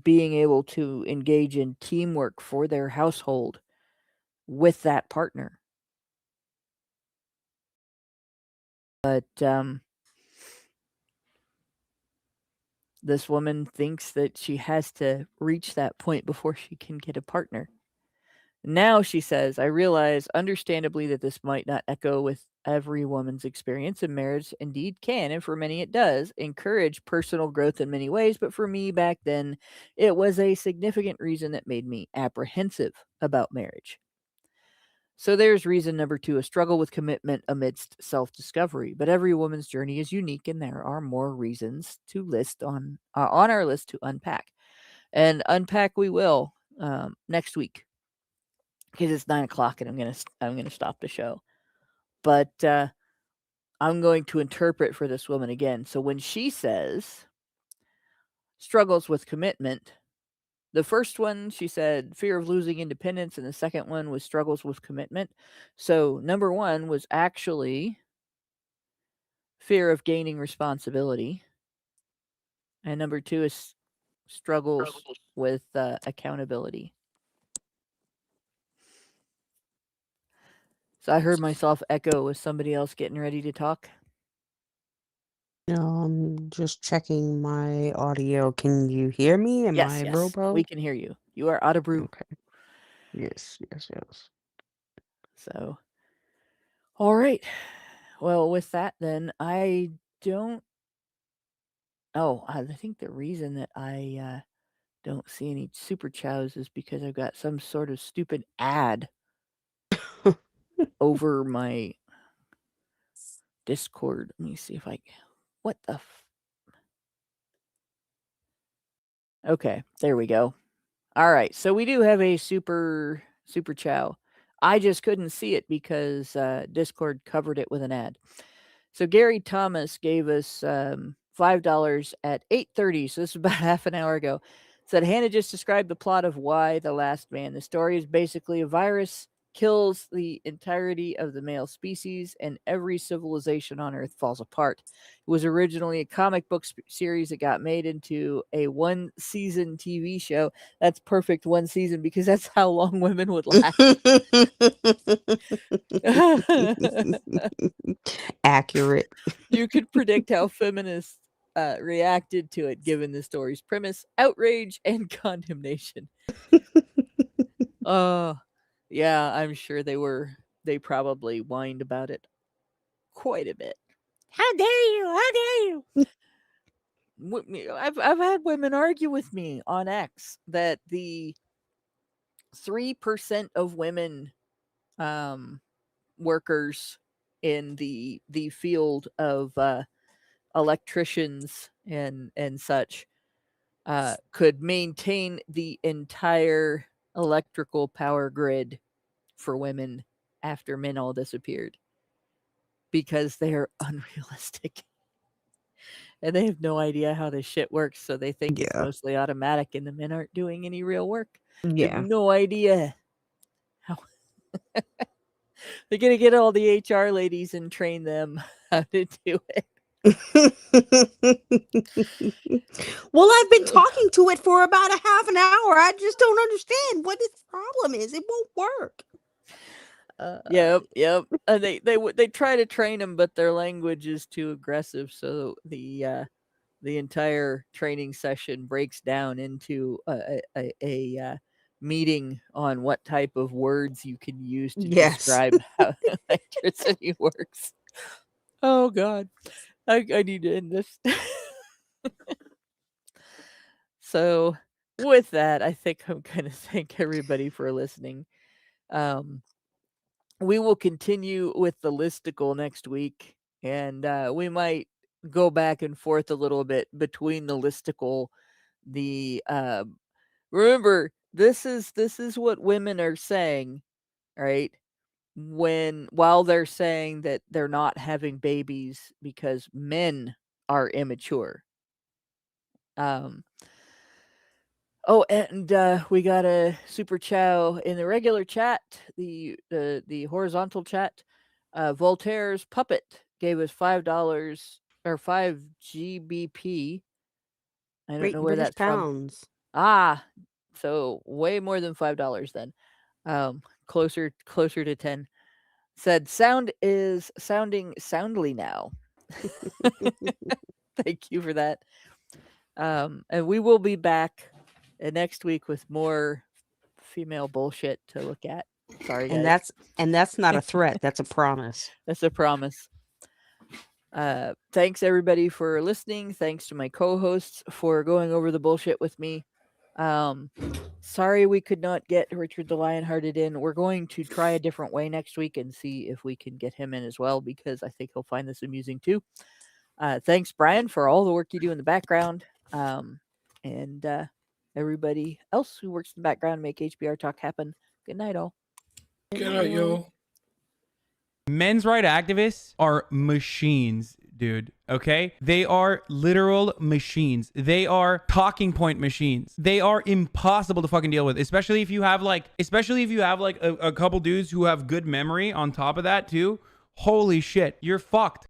being able to engage in teamwork for their household with that partner. But this woman thinks that she has to reach that point before she can get a partner. Now she says, I realize understandably that this might not echo with every woman's experience, and marriage indeed can, and for many it does, encourage personal growth in many ways. But for me back then, it was a significant reason that made me apprehensive about marriage. So there's reason number 2, a struggle with commitment amidst self-discovery. But every woman's journey is unique, and there are more reasons to list on our list to unpack. And unpack we will next week, because it's 9:00 and I'm gonna stop the show. But I'm going to interpret for this woman again. So when she says struggles with commitment, the first one, she said fear of losing independence, and the second one was struggles with commitment. So number 1 was actually fear of gaining responsibility, and number 2 is struggles with accountability. So I heard myself echo. Was somebody else getting ready to talk? Just checking my audio. Can you hear me? Am I Yes, robo? we can hear you. You are audible. Okay. Yes. So, all right. Well, with that, then I don't. Oh, I think the reason that I don't see any super chows is because I've got some sort of stupid ad over my Discord. Let me see if I. What the? Okay, there we go. All right, so we do have a super chow. I just couldn't see it because Discord covered it with an ad. So Gary Thomas gave us $5 at 8:30. So this is about half an hour ago. Said Hannah just described the plot of Y: The Last Man. The story is basically a virus kills the entirety of the male species, and every civilization on Earth falls apart. It was originally a comic book series that got made into a 1-season TV show. That's perfect, 1 season, because that's how long women would last. Accurate. You could predict how feminists reacted to it, given the story's premise: outrage and condemnation. Yeah, I'm sure they probably whined about it quite a bit. How dare you? How dare you? I've had women argue with me on X that the 3% of women workers in the field of electricians and such could maintain the entire electrical power grid for women after men all disappeared, because they're unrealistic and they have no idea how this shit works, so they think it's Yeah. mostly automatic and the men aren't doing any real work. They have Yeah. no idea how. They're gonna get all the HR ladies and train them how to do it. Well, I've been talking to it for about a half an hour. I just don't understand what its problem is. It won't work. Yep. And they try to train them, but their language is too aggressive, so the entire training session breaks down into a meeting on what type of words you can use to describe how electricity works. Oh God, I need to end this. So with that, I think I'm going to thank everybody for listening. We will continue with the listicle next week, and we might go back and forth a little bit between the listicle. Remember, this is what women are saying, right? While they're saying that they're not having babies because men are immature. Oh, and we got a super chow in the regular chat, the horizontal chat. Voltaire's puppet gave us $5 or 5 GBP. I don't Great know where British that's from. pounds. Ah, so way more than $5 then. Closer to 10. Said sound is sounding soundly now. Thank you for that. And we will be back next week with more female bullshit to look at. Sorry, guys. And that's not a threat. That's a promise. That's a promise. Thanks everybody for listening. Thanks to my co-hosts for going over the bullshit with me. Sorry we could not get Richard the Lionhearted in. We're going to try a different way next week and see if we can get him in as well, because I think he'll find this amusing too. Thanks, Brian, for all the work you do in the background. And everybody else who works in the background to make HBR Talk happen. Good night, all. Good night, y'all. Men's rights activists are machines, dude. Okay? They are literal machines. They are talking point machines. They are impossible to fucking deal with, especially if you have like a couple dudes who have good memory on top of that too. Holy shit, you're fucked.